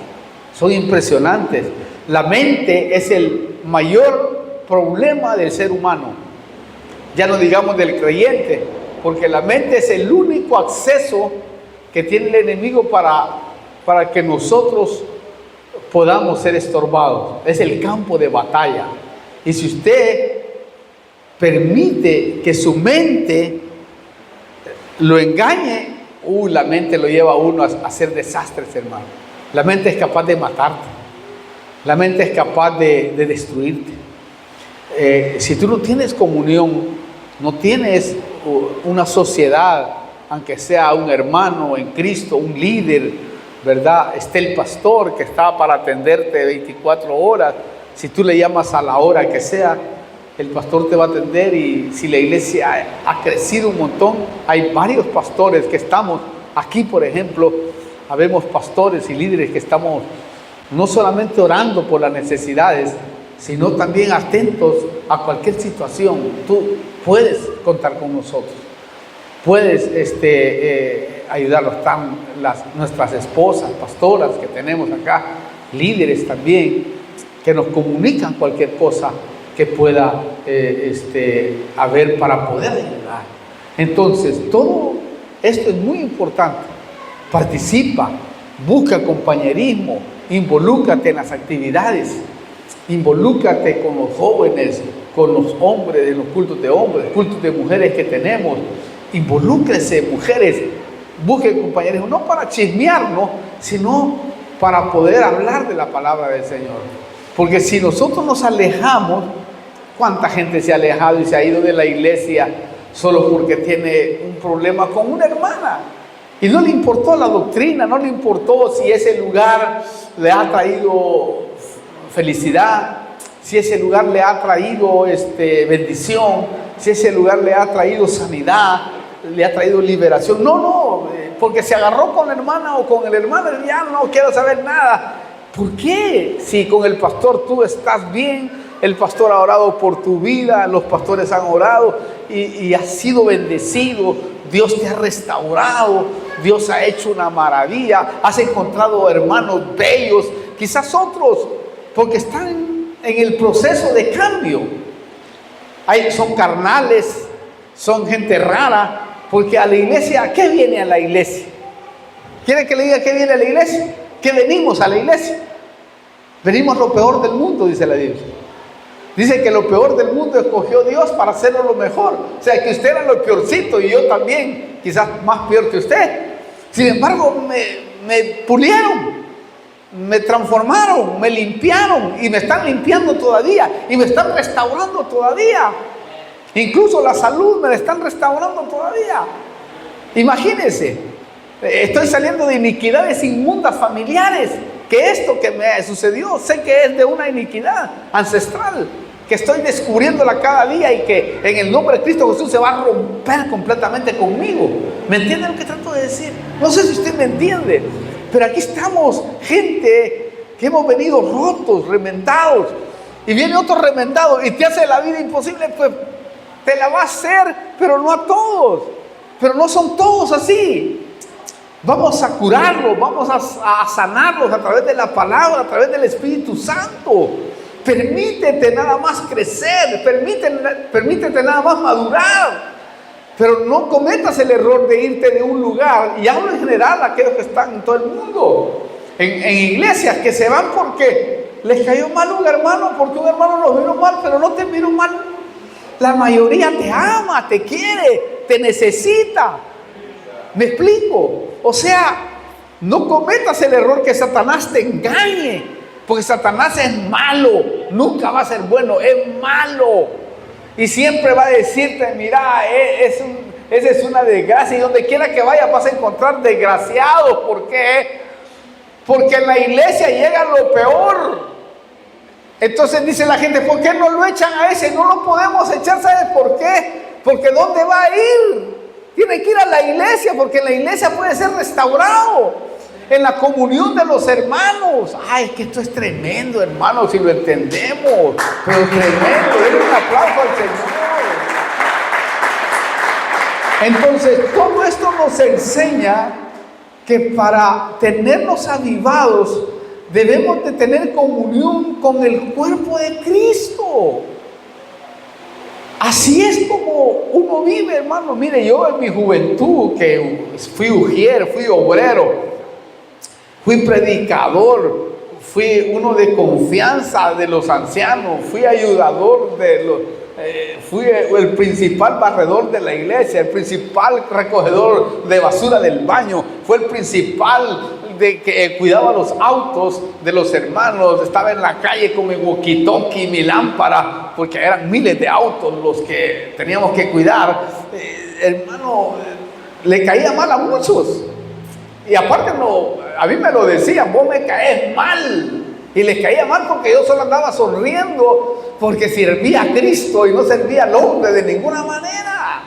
son impresionantes. La mente es el mayor problema del ser humano. Ya no digamos del creyente, porque la mente es el único acceso que tiene el enemigo para que nosotros podamos ser estorbados. Es el campo de batalla. Y si usted permite que su mente lo engañe, la mente lo lleva a uno a hacer desastres, hermano. La mente es capaz de matarte. La mente es capaz de destruirte. Si tú no tienes comunión, no tienes una sociedad aunque sea un hermano en Cristo, un líder, ¿verdad? Esté el pastor que está para atenderte 24 horas. Si tú le llamas a la hora que sea, el pastor te va a atender. Y si la iglesia ha crecido un montón, hay varios pastores que estamos aquí, por ejemplo, habemos pastores y líderes que estamos no solamente orando por las necesidades, sino también atentos a cualquier situación. Tú puedes contar con nosotros, puedes ayudarlos. Están nuestras esposas, pastoras que tenemos acá, líderes también, que nos comunican cualquier cosa que pueda haber para poder ayudar. Entonces, todo esto es muy importante. Participa, busca compañerismo, involúcrate en las actividades, involúcrate con los jóvenes, con los hombres, en los cultos de hombres, cultos de mujeres que tenemos. Involúcrese, mujeres, busque compañerismo, no para chismearnos, sino para poder hablar de la palabra del Señor. Porque si nosotros nos alejamos, ¿cuánta gente se ha alejado y se ha ido de la iglesia solo porque tiene un problema con una hermana? Y no le importó la doctrina, no le importó si ese lugar le ha traído felicidad, si ese lugar le ha traído bendición, si ese lugar le ha traído sanidad, le ha traído liberación. No, porque se agarró con la hermana o con el hermano y ya no quiero saber nada. ¿Por qué? Si con el pastor tú estás bien, el pastor ha orado por tu vida, los pastores han orado y has sido bendecido, Dios te ha restaurado, Dios ha hecho una maravilla, has encontrado hermanos bellos, quizás otros, porque están en el proceso de cambio. Son carnales, son gente rara, porque a la iglesia, ¿qué viene a la iglesia? ¿Quiere que le diga qué viene a la iglesia? ¿Qué venimos a la iglesia? Venimos lo peor del mundo, dice la Biblia. Dice que lo peor del mundo escogió Dios para hacerlo lo mejor. O sea, que usted era lo peorcito y yo también, quizás más peor que usted. Sin embargo, me pulieron, me transformaron, me limpiaron y me están limpiando todavía y me están restaurando todavía. Incluso la salud me la están restaurando todavía. Imagínense, estoy saliendo de iniquidades inmundas familiares. Que esto que me sucedió, sé que es de una iniquidad ancestral, que estoy descubriéndola cada día y que en el nombre de Cristo Jesús se va a romper completamente conmigo. ¿Me entiende lo que trato de decir? No sé si usted me entiende, pero aquí estamos, gente que hemos venido rotos, remendados, y viene otro remendado y te hace la vida imposible. Pues te la va a hacer, pero no a todos, pero no son todos así. Vamos a curarlos, vamos a sanarlos a través de la palabra, a través del Espíritu Santo. Permítete nada más crecer, permítete nada más madurar. Pero no cometas el error de irte de un lugar, y hablo en general a aquellos que están en todo el mundo, en iglesias que se van porque les cayó mal un hermano, porque un hermano los miró mal, pero no te miró mal. La mayoría te ama, te quiere, te necesita. ¿Me explico? O sea, no cometas el error que Satanás te engañe, porque Satanás es malo, nunca va a ser bueno, es malo. Y siempre va a decirte, mira, esa es una desgracia, y donde quiera que vayas vas a encontrar desgraciados. ¿Por qué? Porque en la iglesia llega lo peor. Entonces dice la gente, ¿por qué no lo echan a ese? No lo podemos echar, ¿sabes por qué? Porque ¿dónde va a ir? Tiene que ir a la iglesia, porque en la iglesia puede ser restaurado, en la comunión de los hermanos. Ay, que esto es tremendo, hermano, si lo entendemos, pero tremendo. Denle un aplauso al Señor. Entonces, todo esto nos enseña que para tenernos avivados debemos de tener comunión con el cuerpo de Cristo. Así es como uno vive, hermano. Mire, yo en mi juventud, que fui ujier, fui obrero, fui predicador, fui uno de confianza de los ancianos, fui ayudador de los, fui el principal barredor de la iglesia, el principal recogedor de basura del baño, fue el principal que cuidaba los autos de los hermanos, estaba en la calle con mi walkie-talkie, mi lámpara, porque eran miles de autos los que teníamos que cuidar. Hermano, le caía mal a muchos. Y aparte no, a mí me lo decían, vos me caes mal. Y les caía mal porque yo solo andaba sonriendo, porque servía a Cristo y no servía al hombre de ninguna manera.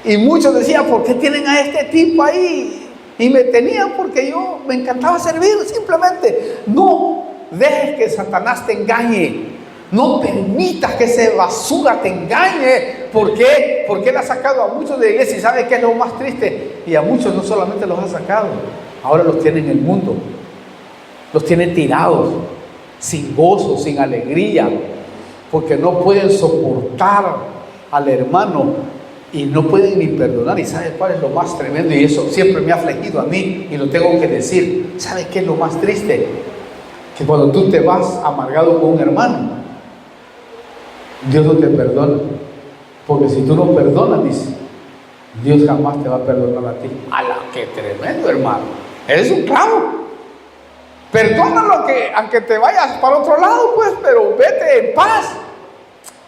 Y muchos decían, ¿por qué tienen a este tipo ahí? Y me tenían porque yo me encantaba servir. Simplemente no dejes que Satanás te engañe. No permitas que esa basura te engañe. ¿Por qué? Porque él ha sacado a muchos de la iglesia. ¿Y sabe qué es lo más triste? Y a muchos no solamente los ha sacado, ahora los tiene en el mundo. Los tiene tirados, sin gozo, sin alegría, porque no pueden soportar al hermano y no pueden ni perdonar. ¿Y sabe cuál es lo más tremendo? Y eso siempre me ha afligido a mí y lo tengo que decir. ¿Sabe qué es lo más triste? Que cuando tú te vas amargado con un hermano, Dios no te perdona. Porque si tú no perdonas, dice, Dios jamás te va a perdonar a ti. ¡Hala, qué tremendo, hermano! Eres un clavo. Perdónalo, aunque te vayas para otro lado, pues, pero vete en paz.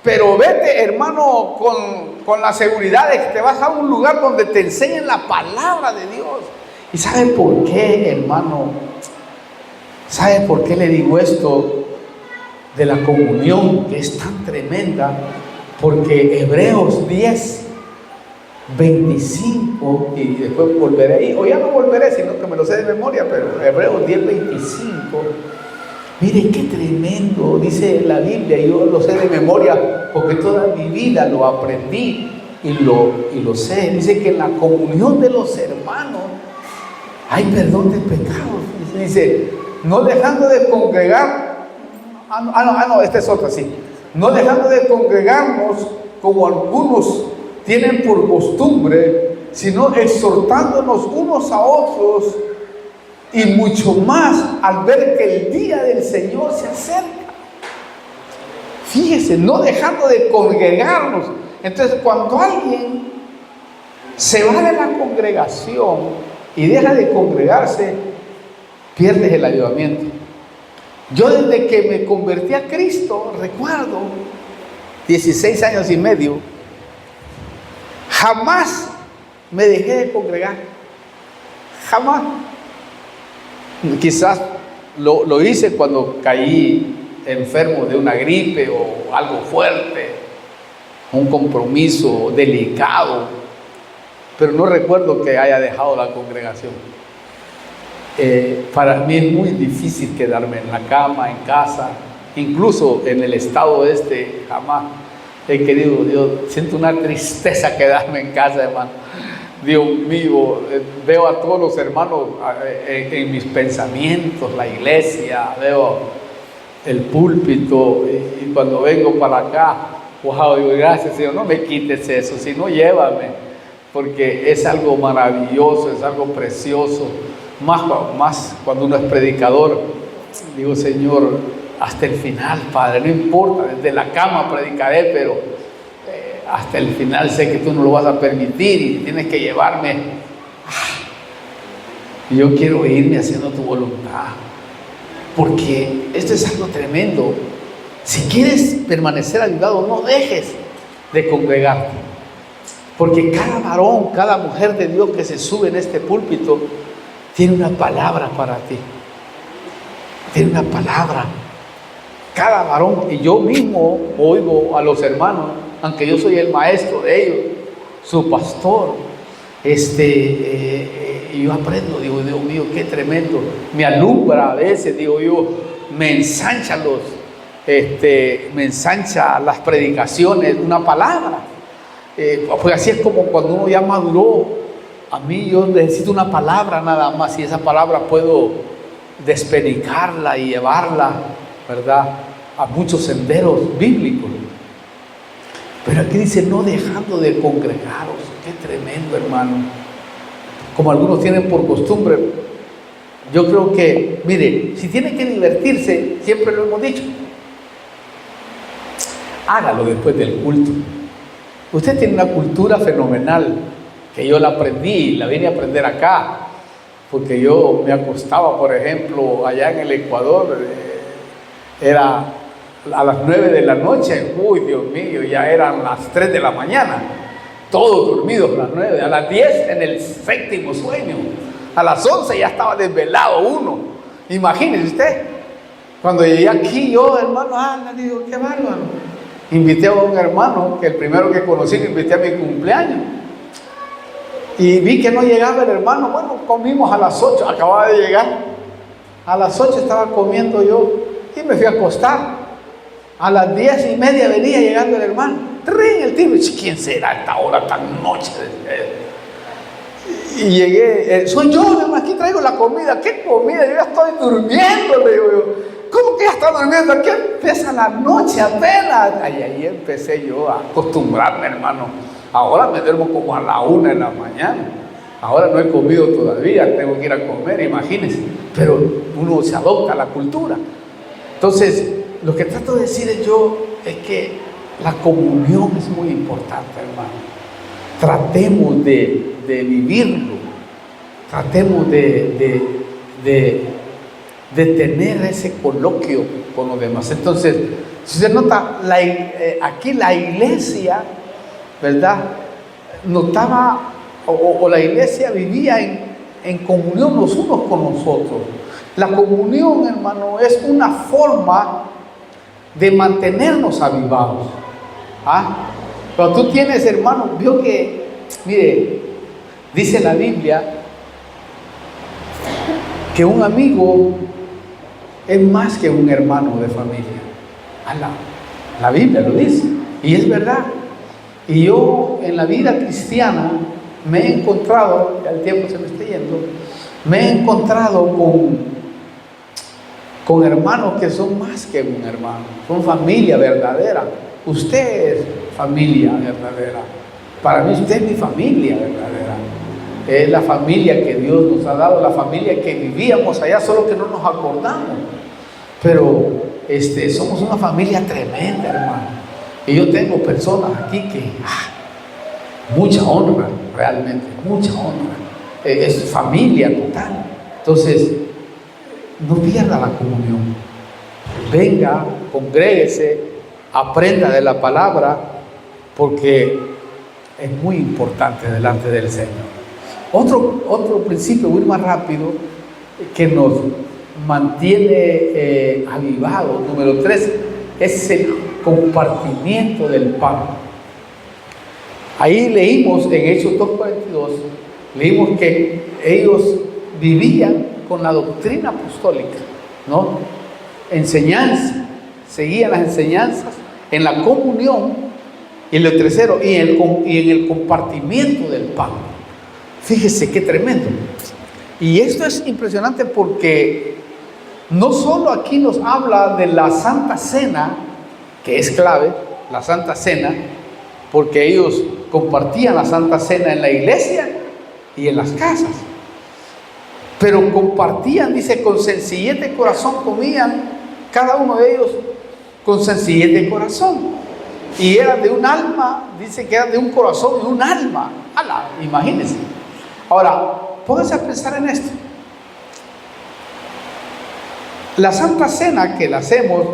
Pero vete, hermano, con la seguridad de que te vas a un lugar donde te enseñen la palabra de Dios. ¿Y sabe por qué, hermano? ¿Sabe por qué le digo esto de la comunión, que es tan tremenda? Porque Hebreos 10, 25, y después volveré ahí, o ya no volveré, sino que me lo sé de memoria, pero Hebreos 10, 25, mire qué tremendo, dice la Biblia, y yo lo sé de memoria, porque toda mi vida lo aprendí y lo sé. Dice que en la comunión de los hermanos hay perdón de pecados. Dice, no dejando de congregar, esta es otra, sí, no dejando de congregarnos como algunos tienen por costumbre, sino exhortándonos unos a otros, y mucho más al ver que el día del Señor se acerca. Fíjese, no dejando de congregarnos. Entonces, cuando alguien se va de la congregación y deja de congregarse, pierdes el avivamiento. Yo desde que me convertí a Cristo, recuerdo, 16 años y medio, jamás me dejé de congregar. Jamás. Quizás lo hice cuando caí enfermo de una gripe o algo fuerte, un compromiso delicado, pero no recuerdo que haya dejado la congregación. Para mí es muy difícil quedarme en la cama, en casa, incluso en el estado jamás he querido. Dios, siento una tristeza quedarme en casa, hermano. Dios mío, veo a todos los hermanos en mis pensamientos, la iglesia, veo el púlpito, y cuando vengo para acá, wow, digo, gracias Señor, no me quites eso, sino llévame, porque es algo maravilloso, es algo precioso, más cuando uno es predicador. Digo, Señor, hasta el final, Padre, no importa, desde la cama predicaré, pero hasta el final sé que tú no lo vas a permitir y tienes que llevarme. Yo quiero irme haciendo tu voluntad, porque esto es algo tremendo. Si quieres permanecer avivado, no dejes de congregarte, porque cada varón, cada mujer de Dios que se sube en este púlpito tiene una palabra para ti. Tiene una palabra. Cada varón, y yo mismo oigo a los hermanos, aunque yo soy el maestro de ellos, su pastor, y yo aprendo, digo, Dios mío, qué tremendo. Me alumbra a veces, digo yo, me ensancha las predicaciones, una palabra. Pues así es como cuando uno ya maduró. A mí yo necesito una palabra nada más, y esa palabra puedo despedicarla y llevarla, ¿verdad?, a muchos senderos bíblicos. Pero aquí dice, no dejando de congregaros. Qué tremendo, hermano. Como algunos tienen por costumbre, yo creo que, mire, si tiene que divertirse, siempre lo hemos dicho, hágalo después del culto. Usted tiene una cultura fenomenal, que yo la aprendí, la vine a aprender acá, porque yo me acostaba, por ejemplo, allá en el Ecuador, era a las 9 de la noche, uy, Dios mío, ya eran las 3 de la mañana, todos dormidos a las 9, a las 10 en el séptimo sueño, a las 11 ya estaba desvelado uno. Imagínese usted, cuando llegué aquí yo, hermano, le digo, qué bárbaro. Invité a un hermano, que el primero que conocí, lo invité a mi cumpleaños. Y vi que no llegaba el hermano. Bueno, comimos a las 8, acababa de llegar. A las 8 estaba comiendo yo y me fui a acostar. A las 10:30 venía llegando el hermano. En el timbre. ¿Quién será a esta hora tan noche? Y llegué. Soy yo, hermano, aquí traigo la comida. ¿Qué comida? Yo ya estoy durmiendo, le digo yo. ¿Cómo que ya está durmiendo? Aquí empieza la noche apenas. Ahí empecé yo a acostumbrarme, hermano. Ahora me duermo como a la 1 de la mañana. Ahora no he comido todavía, tengo que ir a comer, imagínense. Pero uno se adopta a la cultura. Entonces, lo que trato de decir es que la comunión es muy importante, hermano. Tratemos de vivirlo. Tratemos de tener ese coloquio con los demás. Entonces, si usted nota, aquí la iglesia, ¿verdad? Notaba, o la iglesia vivía en comunión los unos con los otros. La comunión, hermano, es una forma de mantenernos avivados. ¿Ah? Cuando tú tienes, hermano, vio que, mire, dice la Biblia que un amigo es más que un hermano de familia. La Biblia lo dice, y es verdad. Y yo en la vida cristiana me he encontrado, ya el tiempo se me está yendo, me he encontrado con hermanos que son más que un hermano, son familia verdadera. Usted es familia verdadera. Para mí usted es mi familia verdadera. Es la familia que Dios nos ha dado, la familia que vivíamos allá, solo que no nos acordamos. Pero somos una familia tremenda, hermano. Y yo tengo personas aquí que, mucha honra, realmente, mucha honra. Es familia total. Entonces, no pierda la comunión. Venga, congréguese, aprenda de la palabra, porque es muy importante delante del Señor. Otro principio, muy más rápido, que nos mantiene avivados, número 3, es el compartimiento del pan. Ahí leímos en Hechos 2:42, leímos que ellos vivían con la doctrina apostólica, ¿no? Enseñanza, seguían las enseñanzas en la comunión, y lo tercero, y en el compartimiento del pan. Fíjese qué tremendo. Y esto es impresionante porque no solo aquí nos habla de la Santa Cena, que es clave, la Santa Cena, porque ellos compartían la Santa Cena en la iglesia y en las casas, pero compartían, dice, con sencillez de corazón comían, cada uno de ellos con sencillez de corazón, y era de un alma, dice que era de un corazón y un alma. Imagínense. Ahora, pónganse a pensar en esto. La Santa Cena que la hacemos,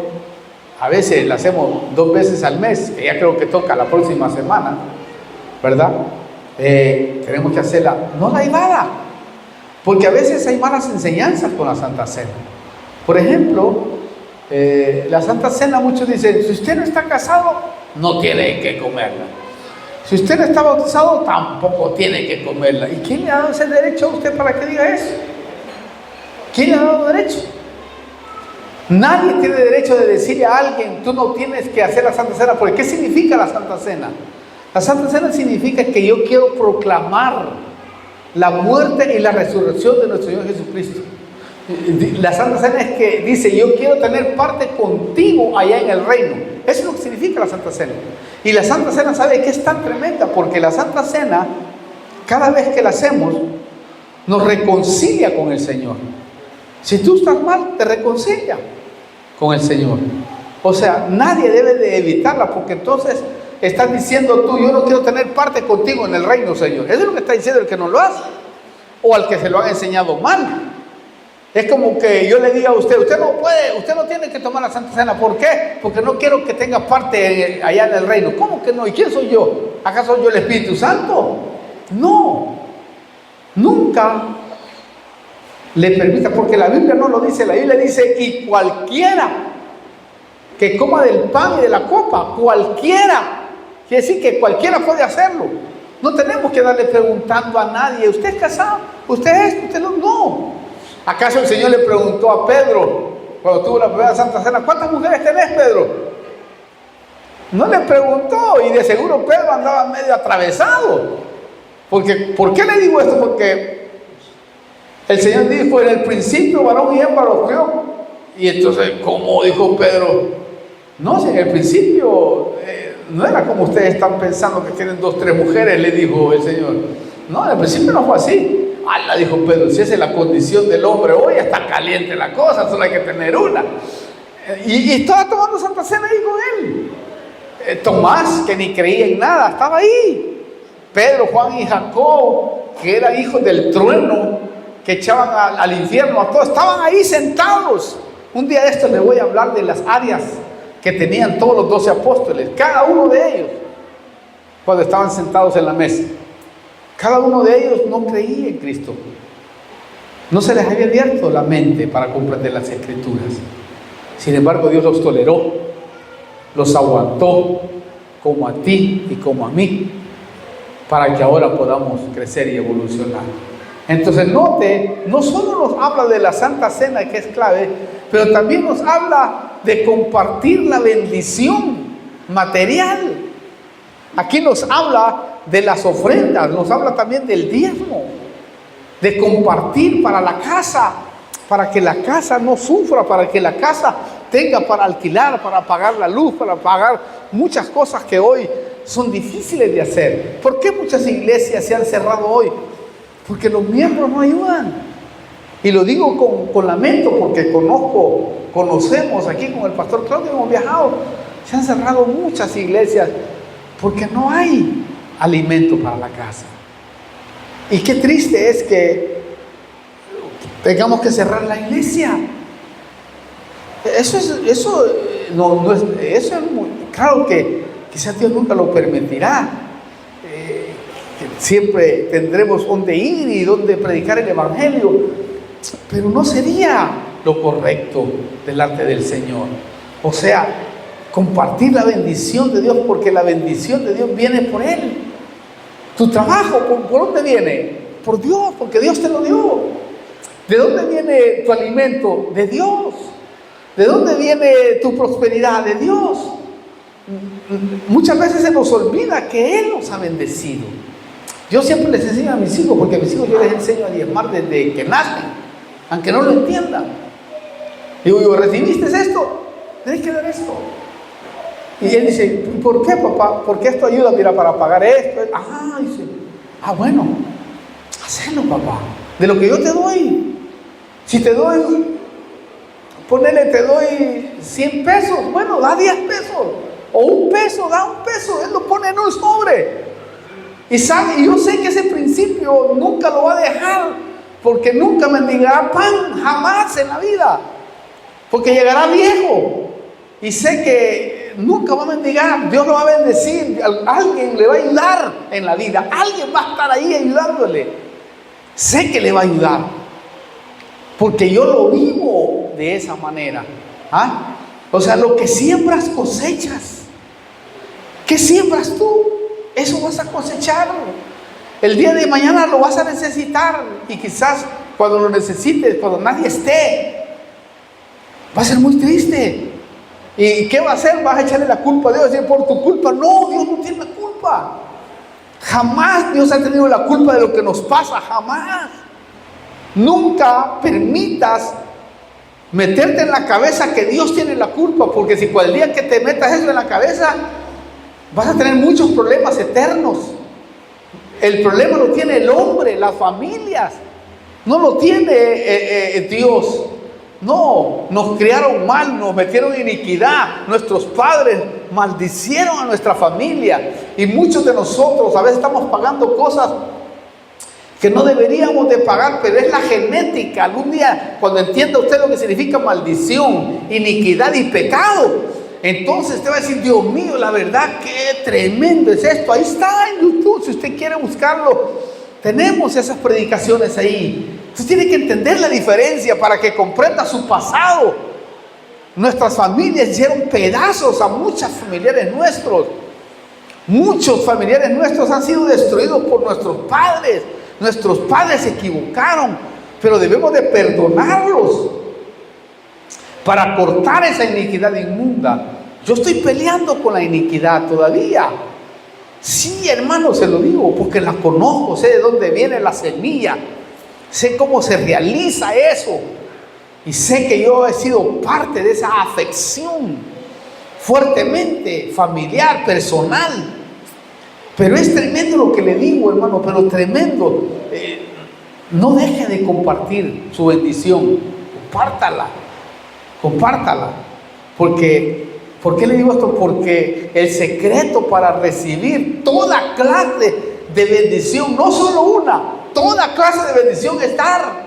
a veces la hacemos 2 veces al mes, que ya creo que toca la próxima semana, ¿verdad? Tenemos que hacerla, no la aivada, porque a veces hay malas enseñanzas con la Santa Cena. Por ejemplo, la Santa Cena, muchos dicen, si usted no está casado, no tiene que comerla. Si usted no está bautizado, tampoco tiene que comerla. ¿Y quién le ha dado ese derecho a usted para que diga eso? ¿Quién le ha dado derecho? Nadie tiene derecho de decirle a alguien, tú no tienes que hacer la Santa Cena. Porque ¿qué significa la Santa Cena? La Santa Cena significa que yo quiero proclamar la muerte y la resurrección de nuestro Señor Jesucristo. La Santa Cena es que dice, yo quiero tener parte contigo allá en el reino. Eso es lo que significa la Santa Cena. Y la Santa Cena, ¿sabe qué es tan tremenda? Porque la Santa Cena, cada vez que la hacemos, nos reconcilia con el Señor. Si tú estás mal, te reconcilia con el Señor. O sea, nadie debe de evitarla, porque entonces estás diciendo tú, yo no quiero tener parte contigo en el reino, Señor. Eso es lo que está diciendo el que no lo hace, o al que se lo han enseñado mal. Es como que yo le diga a usted, usted no puede, usted no tiene que tomar la Santa Cena. ¿Por qué? Porque no quiero que tenga parte allá en el reino. ¿Cómo que no? ¿Y quién soy yo? ¿Acaso soy yo el Espíritu Santo? No, nunca le permita, porque la Biblia no lo dice. La Biblia dice, y cualquiera que coma del pan y de la copa, cualquiera, quiere decir que cualquiera puede hacerlo. No tenemos que darle preguntando a nadie, ¿usted es casado? ¿Usted es? ¿Usted no? No. ¿Acaso el Señor le preguntó a Pedro, cuando tuvo la primera Santa Cena, ¿cuántas mujeres tenés, Pedro? No le preguntó, y de seguro Pedro andaba medio atravesado. Porque, ¿por qué le digo esto? Porque el Señor dijo, en el principio varón y hembra los creó. Y entonces, ¿cómo dijo Pedro? No, si en el principio no era como ustedes están pensando que tienen 2, 3 mujeres, le dijo el Señor. No, en el principio no fue así. ¡Hala!, dijo Pedro, si esa es la condición del hombre, hoy está caliente la cosa, solo hay que tener una. Y estaba tomando Santa Cena ahí con él. Tomás, que ni creía en nada, estaba ahí. Pedro, Juan y Jacob, que eran hijos del trueno, que echaban al infierno a todos, estaban ahí sentados. Un día de esto les voy a hablar de las áreas que tenían todos los 12 apóstoles, cada uno de ellos, cuando estaban sentados en la mesa. Cada uno de ellos no creía en Cristo. No se les había abierto la mente para comprender las Escrituras. Sin embargo, Dios los toleró, los aguantó, como a ti y como a mí, para que ahora podamos crecer y evolucionar. Entonces note, no solo nos habla de la Santa Cena, que es clave, pero también nos habla de compartir la bendición material. Aquí nos habla de las ofrendas, nos habla también del diezmo, de compartir para la casa, para que la casa no sufra, para que la casa tenga para alquilar, para pagar la luz, para pagar muchas cosas que hoy son difíciles de hacer. ¿Por qué muchas iglesias se han cerrado hoy? Porque los miembros no ayudan. Y lo digo con lamento, porque conocemos aquí con el pastor Claudio, hemos viajado, se han cerrado muchas iglesias porque no hay alimento para la casa. Y qué triste es que tengamos que cerrar la iglesia. Eso es muy claro, que quizás Dios nunca lo permitirá. Siempre tendremos donde ir y donde predicar el evangelio, pero no sería lo correcto delante del Señor. O sea, compartir la bendición de Dios, porque la bendición de Dios viene por Él. Tu trabajo, ¿por dónde viene? Por Dios, porque Dios te lo dio. ¿De dónde viene tu alimento? De Dios. ¿De dónde viene tu prosperidad? De Dios. Muchas veces se nos olvida que Él nos ha bendecido. Yo siempre les enseño a mis hijos, porque a mis hijos yo les enseño a diezmar desde que nacen, aunque no lo entiendan. Digo, ¿recibiste esto? Tienes que dar esto. Y él dice, ¿por qué, papá? Porque esto ayuda, mira, para pagar esto. Dice, bueno, hacelo, papá, de lo que yo te doy. Si te doy, te doy 100 pesos, bueno, da 10 pesos. O 1 peso, da 1 peso. Él lo pone en un sobre. Y yo sé que ese principio nunca lo va a dejar, porque nunca mendigará pan, jamás en la vida, porque llegará viejo, y sé que nunca va a mendigar. Dios lo va a bendecir, alguien le va a ayudar en la vida, alguien va a estar ahí ayudándole. Sé que le va a ayudar, porque yo lo vivo de esa manera. O sea, lo que siembras cosechas. ¿Qué siembras tú? Eso vas a cosechar. El día de mañana lo vas a necesitar, y quizás cuando lo necesites, cuando nadie esté, va a ser muy triste. ¿Y qué va a hacer? Vas a echarle la culpa a Dios, decir, por tu culpa. No, Dios no tiene la culpa. Jamás Dios ha tenido la culpa de lo que nos pasa, jamás. Nunca permitas meterte en la cabeza que Dios tiene la culpa, porque si cual día que te metas eso en la cabeza, vas a tener muchos problemas eternos. El problema lo tiene el hombre, las familias, no lo tiene Dios. No, nos criaron mal, nos metieron en iniquidad, nuestros padres maldicieron a nuestra familia, y muchos de nosotros a veces estamos pagando cosas que no deberíamos de pagar, pero es la genética. Algún día, cuando entienda usted lo que significa maldición, iniquidad y pecado, entonces usted va a decir, Dios mío, la verdad, qué tremendo es esto. Ahí está en YouTube, si usted quiere buscarlo, tenemos esas predicaciones ahí. Usted tiene que entender la diferencia para que comprenda su pasado. Nuestras familias hicieron pedazos a muchos familiares nuestros. Muchos familiares nuestros han sido destruidos por nuestros padres. Nuestros padres se equivocaron, pero debemos de perdonarlos para cortar esa iniquidad inmunda. Yo estoy peleando con la iniquidad todavía. Sí, hermano, se lo digo, porque la conozco, sé de dónde viene la semilla, sé cómo se realiza eso, y sé que yo he sido parte de esa afección fuertemente familiar, personal. Pero es tremendo lo que le digo, hermano, pero tremendo. No deje de compartir su bendición, compártala. ¿Por qué le digo esto? Porque el secreto para recibir toda clase de bendición, no solo una, toda clase de bendición es dar.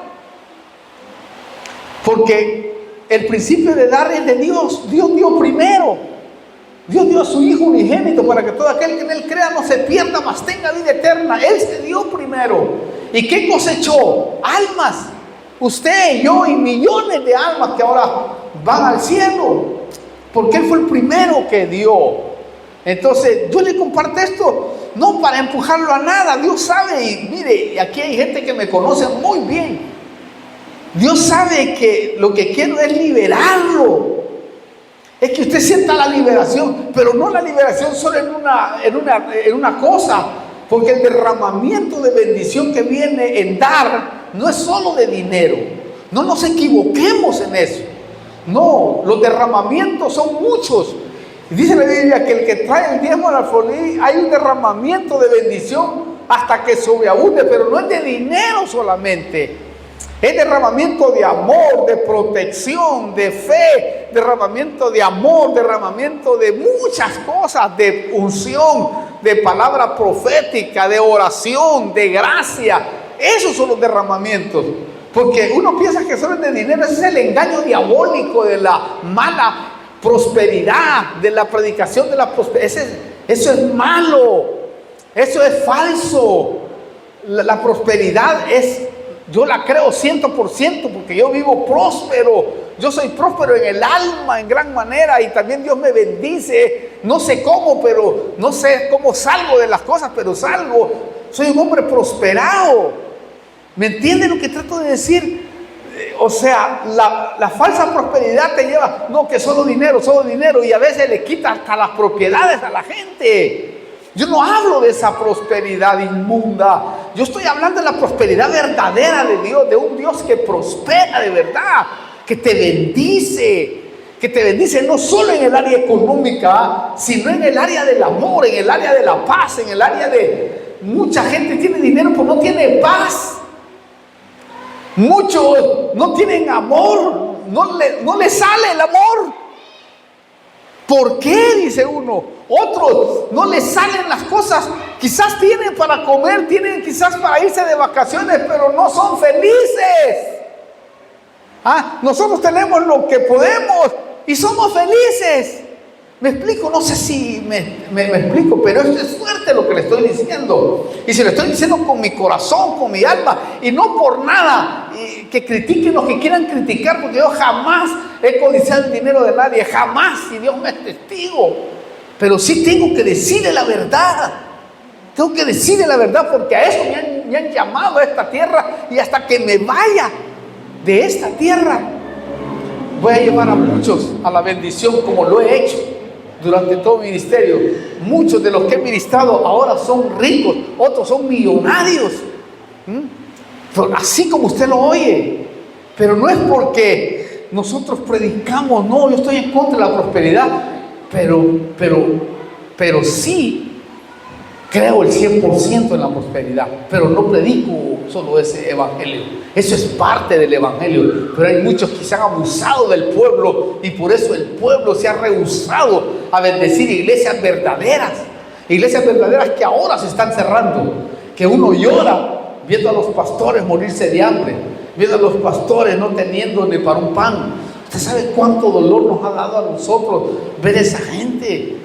Porque el principio de dar es de Dios. Dios dio primero. Dios dio a su Hijo unigénito para que todo aquel que en Él crea no se pierda, mas tenga vida eterna. Él se dio primero. ¿Y qué cosechó? Almas. Usted, yo y millones de almas que ahora van al cielo. Porque Él fue el primero que dio. Entonces, yo le comparto esto no para empujarlo a nada. Dios sabe, y mire, aquí hay gente que me conoce muy bien. Dios sabe que lo que quiero es liberarlo. Es que usted sienta la liberación, pero no la liberación solo en una cosa, porque el derramamiento de bendición que viene en dar no es solo de dinero. No nos equivoquemos en eso. No, los derramamientos son muchos. Dice la Biblia que el que trae el diezmo al alfolí, hay un derramamiento de bendición hasta que sobreabunde, pero no es de dinero solamente. Es derramamiento de amor, de protección, de fe, derramamiento de amor, derramamiento de muchas cosas, de unción, de palabra profética, de oración, de gracia. Esos son los derramamientos. Porque uno piensa que solo es de dinero. Ese es el engaño diabólico de la mala prosperidad, de la predicación de la prosperidad. Eso es malo, eso es falso. La prosperidad es... Yo la creo 100% porque yo vivo próspero. Yo soy próspero en el alma en gran manera y también Dios me bendice. No sé cómo, pero no sé cómo salgo de las cosas, pero salgo. Soy un hombre prosperado. ¿Me entiende lo que trato de decir? O sea, la falsa prosperidad te lleva, no, que solo dinero, y a veces le quita hasta las propiedades a la gente. Yo no hablo de esa prosperidad inmunda. Yo estoy hablando de la prosperidad verdadera de Dios, de un Dios que prospera de verdad, que te bendice no solo en el área económica, sino en el área del amor, en el área de la paz, en el área de... Mucha gente tiene dinero pero no tiene paz. Muchos no tienen amor, no le sale el amor. ¿Por qué? Dice uno. Otros no les salen las cosas. Quizás tienen para comer, tienen quizás para irse de vacaciones, pero no son felices. Nosotros tenemos lo que podemos y somos felices. ¿Me explico? No sé si me explico, pero esto es fuerte lo que le estoy diciendo. Y se lo estoy diciendo con mi corazón, con mi alma, y no por nada que critiquen los que quieran criticar, porque yo jamás he codiciado el dinero de nadie, jamás, y Dios me es testigo. Pero sí tengo que decirle la verdad. Tengo que decirle la verdad, porque a eso me han llamado a esta tierra, y hasta que me vaya de esta tierra voy a llevar a muchos a la bendición, como lo he hecho durante todo mi ministerio. Muchos de los que he ministrado ahora son ricos, otros son millonarios, así como usted lo oye. Pero no es porque nosotros predicamos, no, yo estoy en contra de la prosperidad, pero sí creo el 100% en la prosperidad, pero no predico solo ese evangelio. Eso es parte del evangelio, pero hay muchos que se han abusado del pueblo, y por eso el pueblo se ha rehusado a bendecir iglesias verdaderas que ahora se están cerrando, que uno llora viendo a los pastores morirse de hambre, viendo a los pastores no teniendo ni para un pan. ¿Usted sabe cuánto dolor nos ha dado a nosotros ver a esa gente?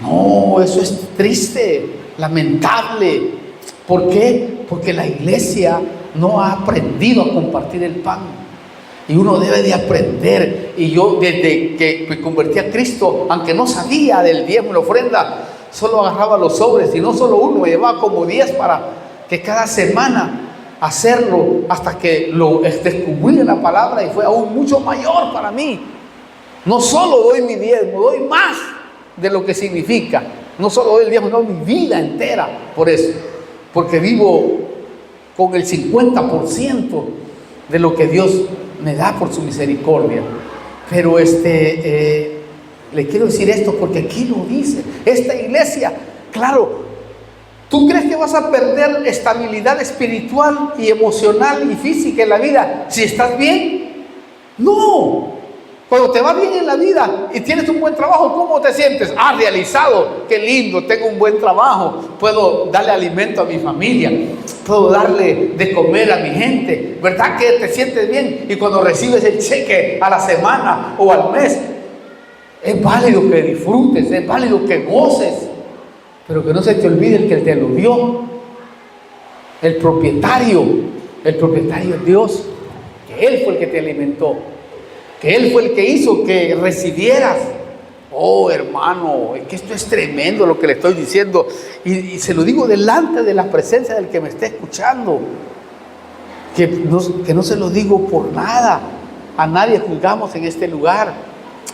No, eso es triste, lamentable. ¿Por qué? Porque la iglesia no ha aprendido a compartir el pan. Y uno debe de aprender. Y yo desde que me convertí a Cristo, aunque no sabía del diezmo y la ofrenda, solo agarraba los sobres, y no solo uno, me llevaba como 10 para que cada semana hacerlo, hasta que lo descubrí en la palabra y fue aún mucho mayor para mí. No solo doy mi diezmo, doy más de lo que significa. No solo doy el diezmo, no, mi vida entera. Por eso, porque vivo con el 50% de lo que Dios me da por su misericordia. Pero le quiero decir esto porque aquí lo dice esta iglesia. Claro, ¿tú crees que vas a perder estabilidad espiritual y emocional y física en la vida si estás bien? No. Cuando te va bien en la vida y tienes un buen trabajo, ¿cómo te sientes? Realizado, qué lindo, tengo un buen trabajo, puedo darle alimento a mi familia, puedo darle de comer a mi gente. ¿Verdad que te sientes bien? Y cuando recibes el cheque a la semana o al mes, es válido que disfrutes, es válido que goces, pero que no se te olvide el que te lo dio, el propietario es Dios, que Él fue el que te alimentó, que Él fue el que hizo que recibieras. Oh, hermano, es que esto es tremendo lo que le estoy diciendo, y se lo digo delante de la presencia del que me está escuchando, que no se lo digo por nada. A nadie juzgamos en este lugar,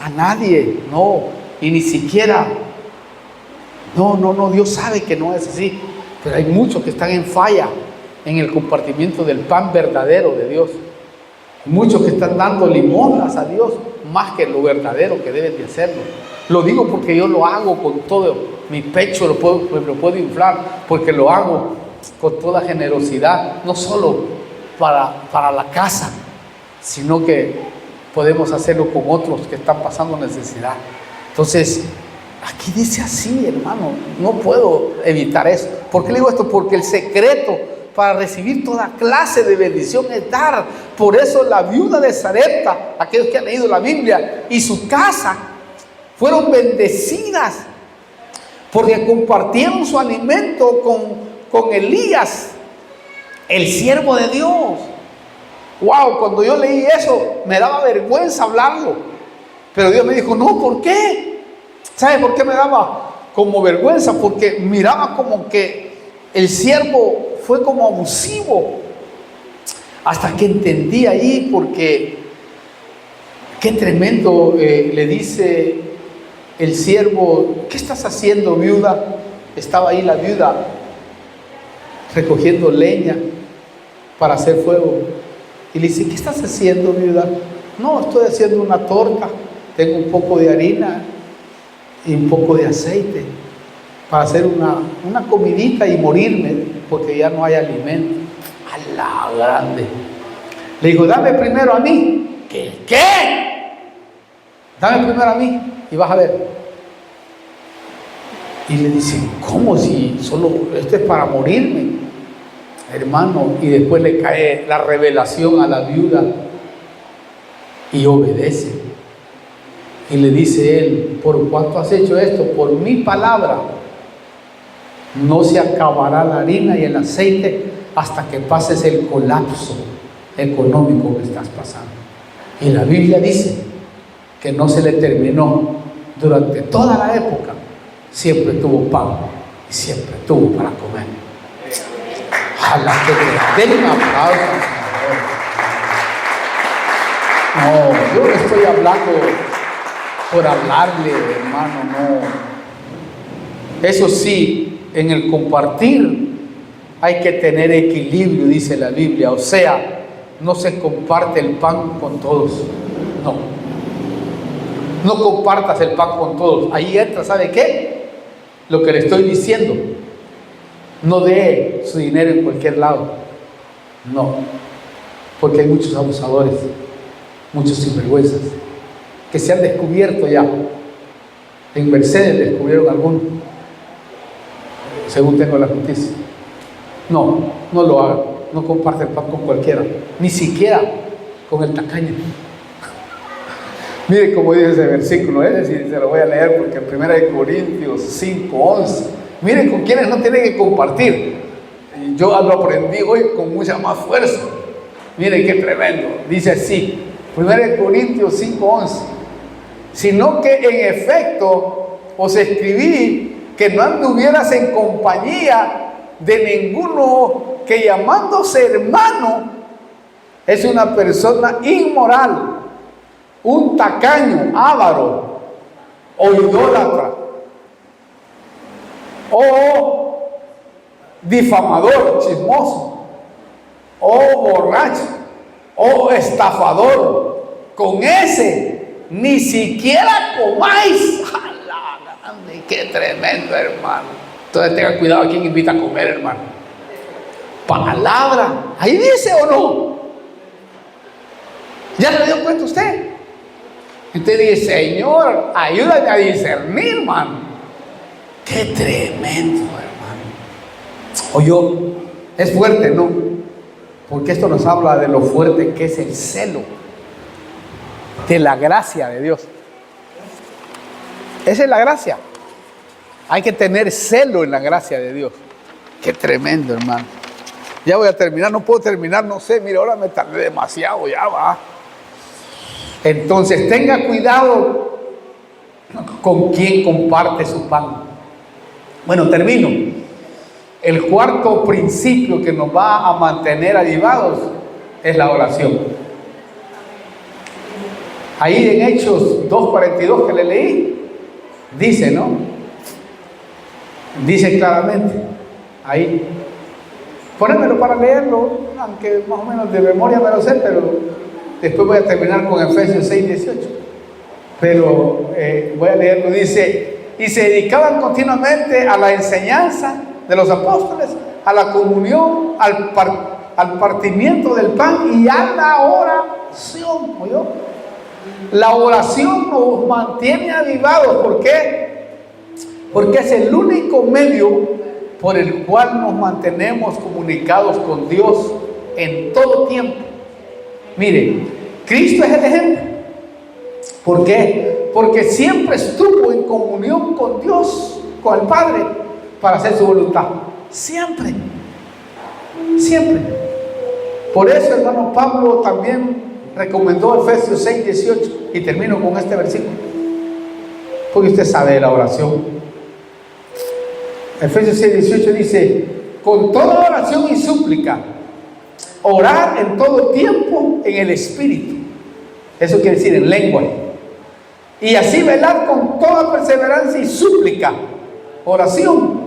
a nadie, no, y ni siquiera, no, Dios sabe que no es así, pero hay muchos que están en falla en el compartimiento del pan verdadero de Dios. Muchos que están dando limosnas a Dios más que lo verdadero que deben de hacerlo. Lo digo porque yo lo hago con todo mi pecho, lo puedo inflar, porque lo hago con toda generosidad, no solo para la casa, sino que podemos hacerlo con otros que están pasando necesidad. Entonces, aquí dice así, hermano, no puedo evitar eso. ¿Por qué le digo esto? Porque el secreto para recibir toda clase de bendición es dar. Por eso la viuda de Sarepta, aquellos que han leído la Biblia, y su casa fueron bendecidas porque compartieron su alimento con Elías, el siervo de Dios. Wow, cuando yo leí eso me daba vergüenza hablarlo, pero Dios me dijo, no, ¿por qué? ¿Sabe por qué me daba como vergüenza? Porque miraba como que el siervo fue como abusivo, hasta que entendí ahí, porque qué tremendo. Le dice el siervo, ¿qué estás haciendo, viuda? Estaba ahí la viuda recogiendo leña para hacer fuego, y le dice, ¿qué estás haciendo, viuda? No, estoy haciendo una torta, tengo un poco de harina y un poco de aceite para hacer una comidita y morirme, porque ya no hay alimento. A la grande. Le dijo, dame primero a mí. ¿Qué? Dame primero a mí y vas a ver. Y le dice, ¿cómo si solo esto es para morirme? Hermano, y después le cae la revelación a la viuda y obedece. Y le dice él, ¿por cuánto has hecho esto? Por mi palabra. No se acabará la harina y el aceite hasta que pases el colapso económico que estás pasando. Y la Biblia dice que no se le terminó. Durante toda la época siempre tuvo pan y siempre tuvo para comer. Ojalá que le den un aplauso al Señor. No, yo no estoy hablando por hablarle, hermano, no. Eso sí, en el compartir hay que tener equilibrio, dice la Biblia. O sea, no se comparte el pan con todos. No compartas el pan con todos. Ahí entra, ¿sabe qué? Lo que le estoy diciendo. No dé su dinero en cualquier lado. No. Porque hay muchos abusadores, muchos sinvergüenzas, que se han descubierto ya. En Mercedes descubrieron algunos, según tengo la noticia. No, no lo haga. No comparte el pan con cualquiera, ni siquiera con el tacaño. Mire cómo dice ese versículo, es decir, se lo voy a leer porque en 1 Corintios 5:11. Miren con quienes no tienen que compartir. Y yo lo aprendí hoy con mucha más fuerza. Miren qué tremendo. Dice así, 1 Corintios 5:11. Sino que en efecto os escribí que no anduvieras en compañía de ninguno que llamándose hermano es una persona inmoral, un tacaño, avaro o idólatra o difamador, chismoso o borracho o estafador. Con ese ni siquiera comáis. ¡Hala, grande! ¡Qué tremendo, hermano! Entonces tengan cuidado a quien invita a comer, hermano. Palabra, ahí dice o no. ¿Ya le dio cuenta usted? Usted dice, Señor, ayúdame a discernir, hermano. Qué tremendo, hermano. Oye, es fuerte, ¿no? Porque esto nos habla de lo fuerte que es el celo de la gracia de Dios. Esa es la gracia. Hay que tener celo en la gracia de Dios. Qué tremendo, hermano. Ya voy a terminar, no puedo terminar, no sé, mire, ahora me tardé demasiado, ya va. Entonces, tenga cuidado con quien comparte su pan. Bueno, termino. El cuarto principio que nos va a mantener avivados es la oración. Ahí en Hechos 2:42 que le leí, dice, ¿no? Dice claramente, ahí, ponémelo para leerlo, aunque más o menos de memoria me lo sé, pero después voy a terminar con Efesios 6:18. Pero voy a leerlo, dice, y se dedicaban continuamente a la enseñanza de los apóstoles, a la comunión, al partimiento del pan y a la oración. ¿Oyó? La oración nos mantiene avivados. ¿Por qué? Porque es el único medio por el cual nos mantenemos comunicados con Dios en todo tiempo. Mire, Cristo es el ejemplo. ¿Por qué? Porque siempre estuvo en comunión con Dios, con el Padre, para hacer su voluntad. Siempre. Siempre. Por eso, hermano Pablo también recomendó Efesios 6:18. Y termino con este versículo, porque usted sabe la oración. Efesios 6:18 dice, con toda oración y súplica, orar en todo tiempo en el Espíritu. Eso quiere decir en lengua. Y así velar con toda perseverancia y súplica, oración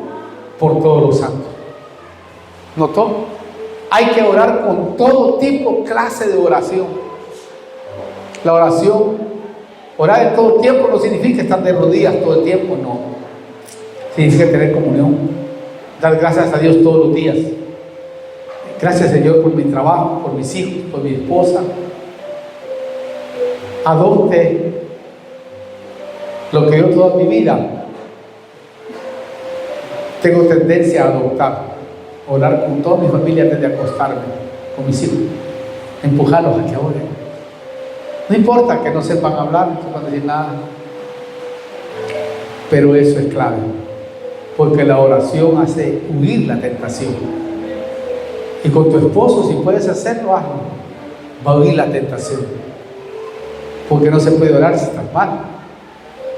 por todos los santos. ¿Notó? Hay que orar con todo tipo, clase de oración. La oración, orar en todo tiempo no significa estar de rodillas todo el tiempo, no. Significa tener comunión, dar gracias a Dios todos los días. Gracias, Señor, por mi trabajo, por mis hijos, por mi esposa. Adopte lo que yo toda mi vida tengo tendencia a adoptar. Orar con toda mi familia antes de acostarme, con mis hijos. Empujarlos a que oren. No importa que no sepan hablar, no sepan decir nada. Pero eso es clave. Porque la oración hace huir la tentación. Y con tu esposo, si puedes hacerlo, hazlo. Va a huir la tentación. Porque no se puede orar si estás mal.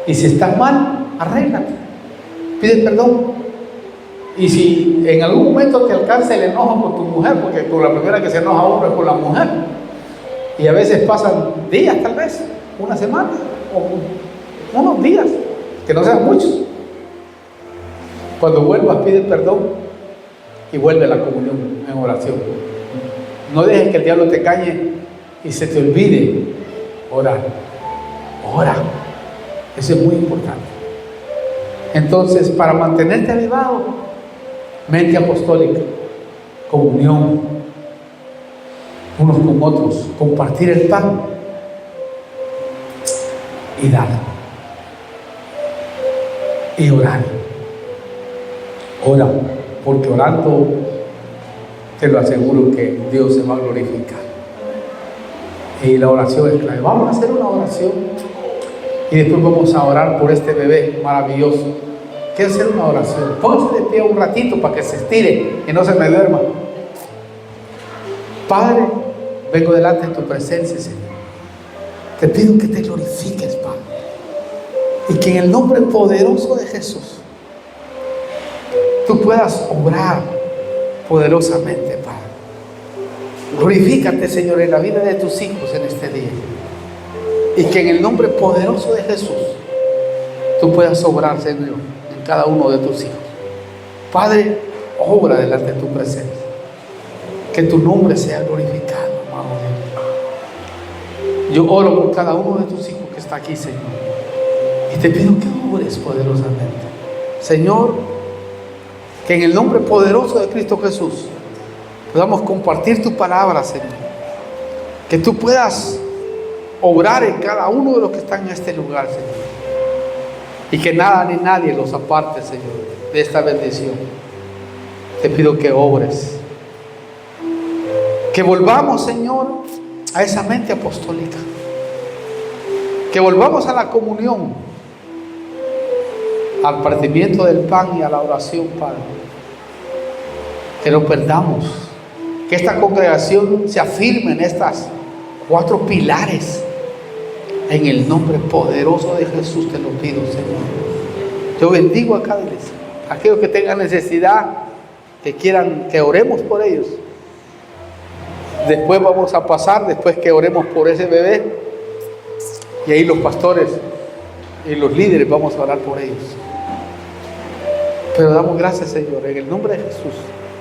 Y si estás mal, arréglate. Pide perdón. Y si en algún momento te alcanza el enojo con tu mujer, porque con la primera que se enoja uno es con la mujer. Y a veces pasan días, tal vez, una semana, o unos días, que no sean muchos. Cuando vuelvas, pide perdón y vuelve a la comunión en oración. No dejes que el diablo te calle y se te olvide orar. Ora. Eso es muy importante. Entonces, para mantenerte avivado, mente apostólica, comunión unos con otros, compartir el pan y dar y orar. Ora, porque orando te lo aseguro que Dios se va a glorificar. Y la oración es clave. Vamos a hacer una oración y después vamos a orar por este bebé maravilloso. Quiero hacer una oración. Póngase de pie un ratito para que se estire y no se me duerma. Padre, vengo delante de tu presencia, Señor. Te pido que te glorifiques, Padre, y que en el nombre poderoso de Jesús tú puedas obrar poderosamente, Padre. Glorifícate, Señor, en la vida de tus hijos en este día, y que en el nombre poderoso de Jesús tú puedas obrar, Señor, en cada uno de tus hijos. Padre, obra delante de tu presencia, que tu nombre sea glorificado, amado Dios. Yo oro por cada uno de tus hijos que está aquí, Señor, y te pido que obres poderosamente, Señor, que en el nombre poderoso de Cristo Jesús podamos compartir tu palabra, Señor, que tú puedas obrar en cada uno de los que están en este lugar, Señor, y que nada ni nadie los aparte, Señor, de esta bendición. Te pido que obres, que volvamos, Señor, a esa mente apostólica, que volvamos a la comunión, al partimiento del pan y a la oración, Padre. Que no perdamos, que esta congregación se afirme en estas 4 pilares. En el nombre poderoso de Jesús te lo pido, Señor. Yo bendigo a cada iglesia, aquellos que tengan necesidad, que quieran que oremos por ellos. Después vamos a pasar, después que oremos por ese bebé, y ahí los pastores y los líderes vamos a orar por ellos. Pero damos gracias, Señor, en el nombre de Jesús.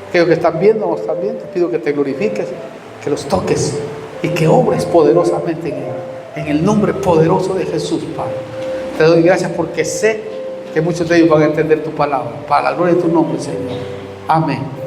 Aquellos que están viéndonos también, te pido que te glorifiques, que los toques y que obres poderosamente en ellos. En el nombre poderoso de Jesús, Padre. Te doy gracias porque sé que muchos de ellos van a entender tu palabra. Para la gloria de tu nombre, Señor. Amén.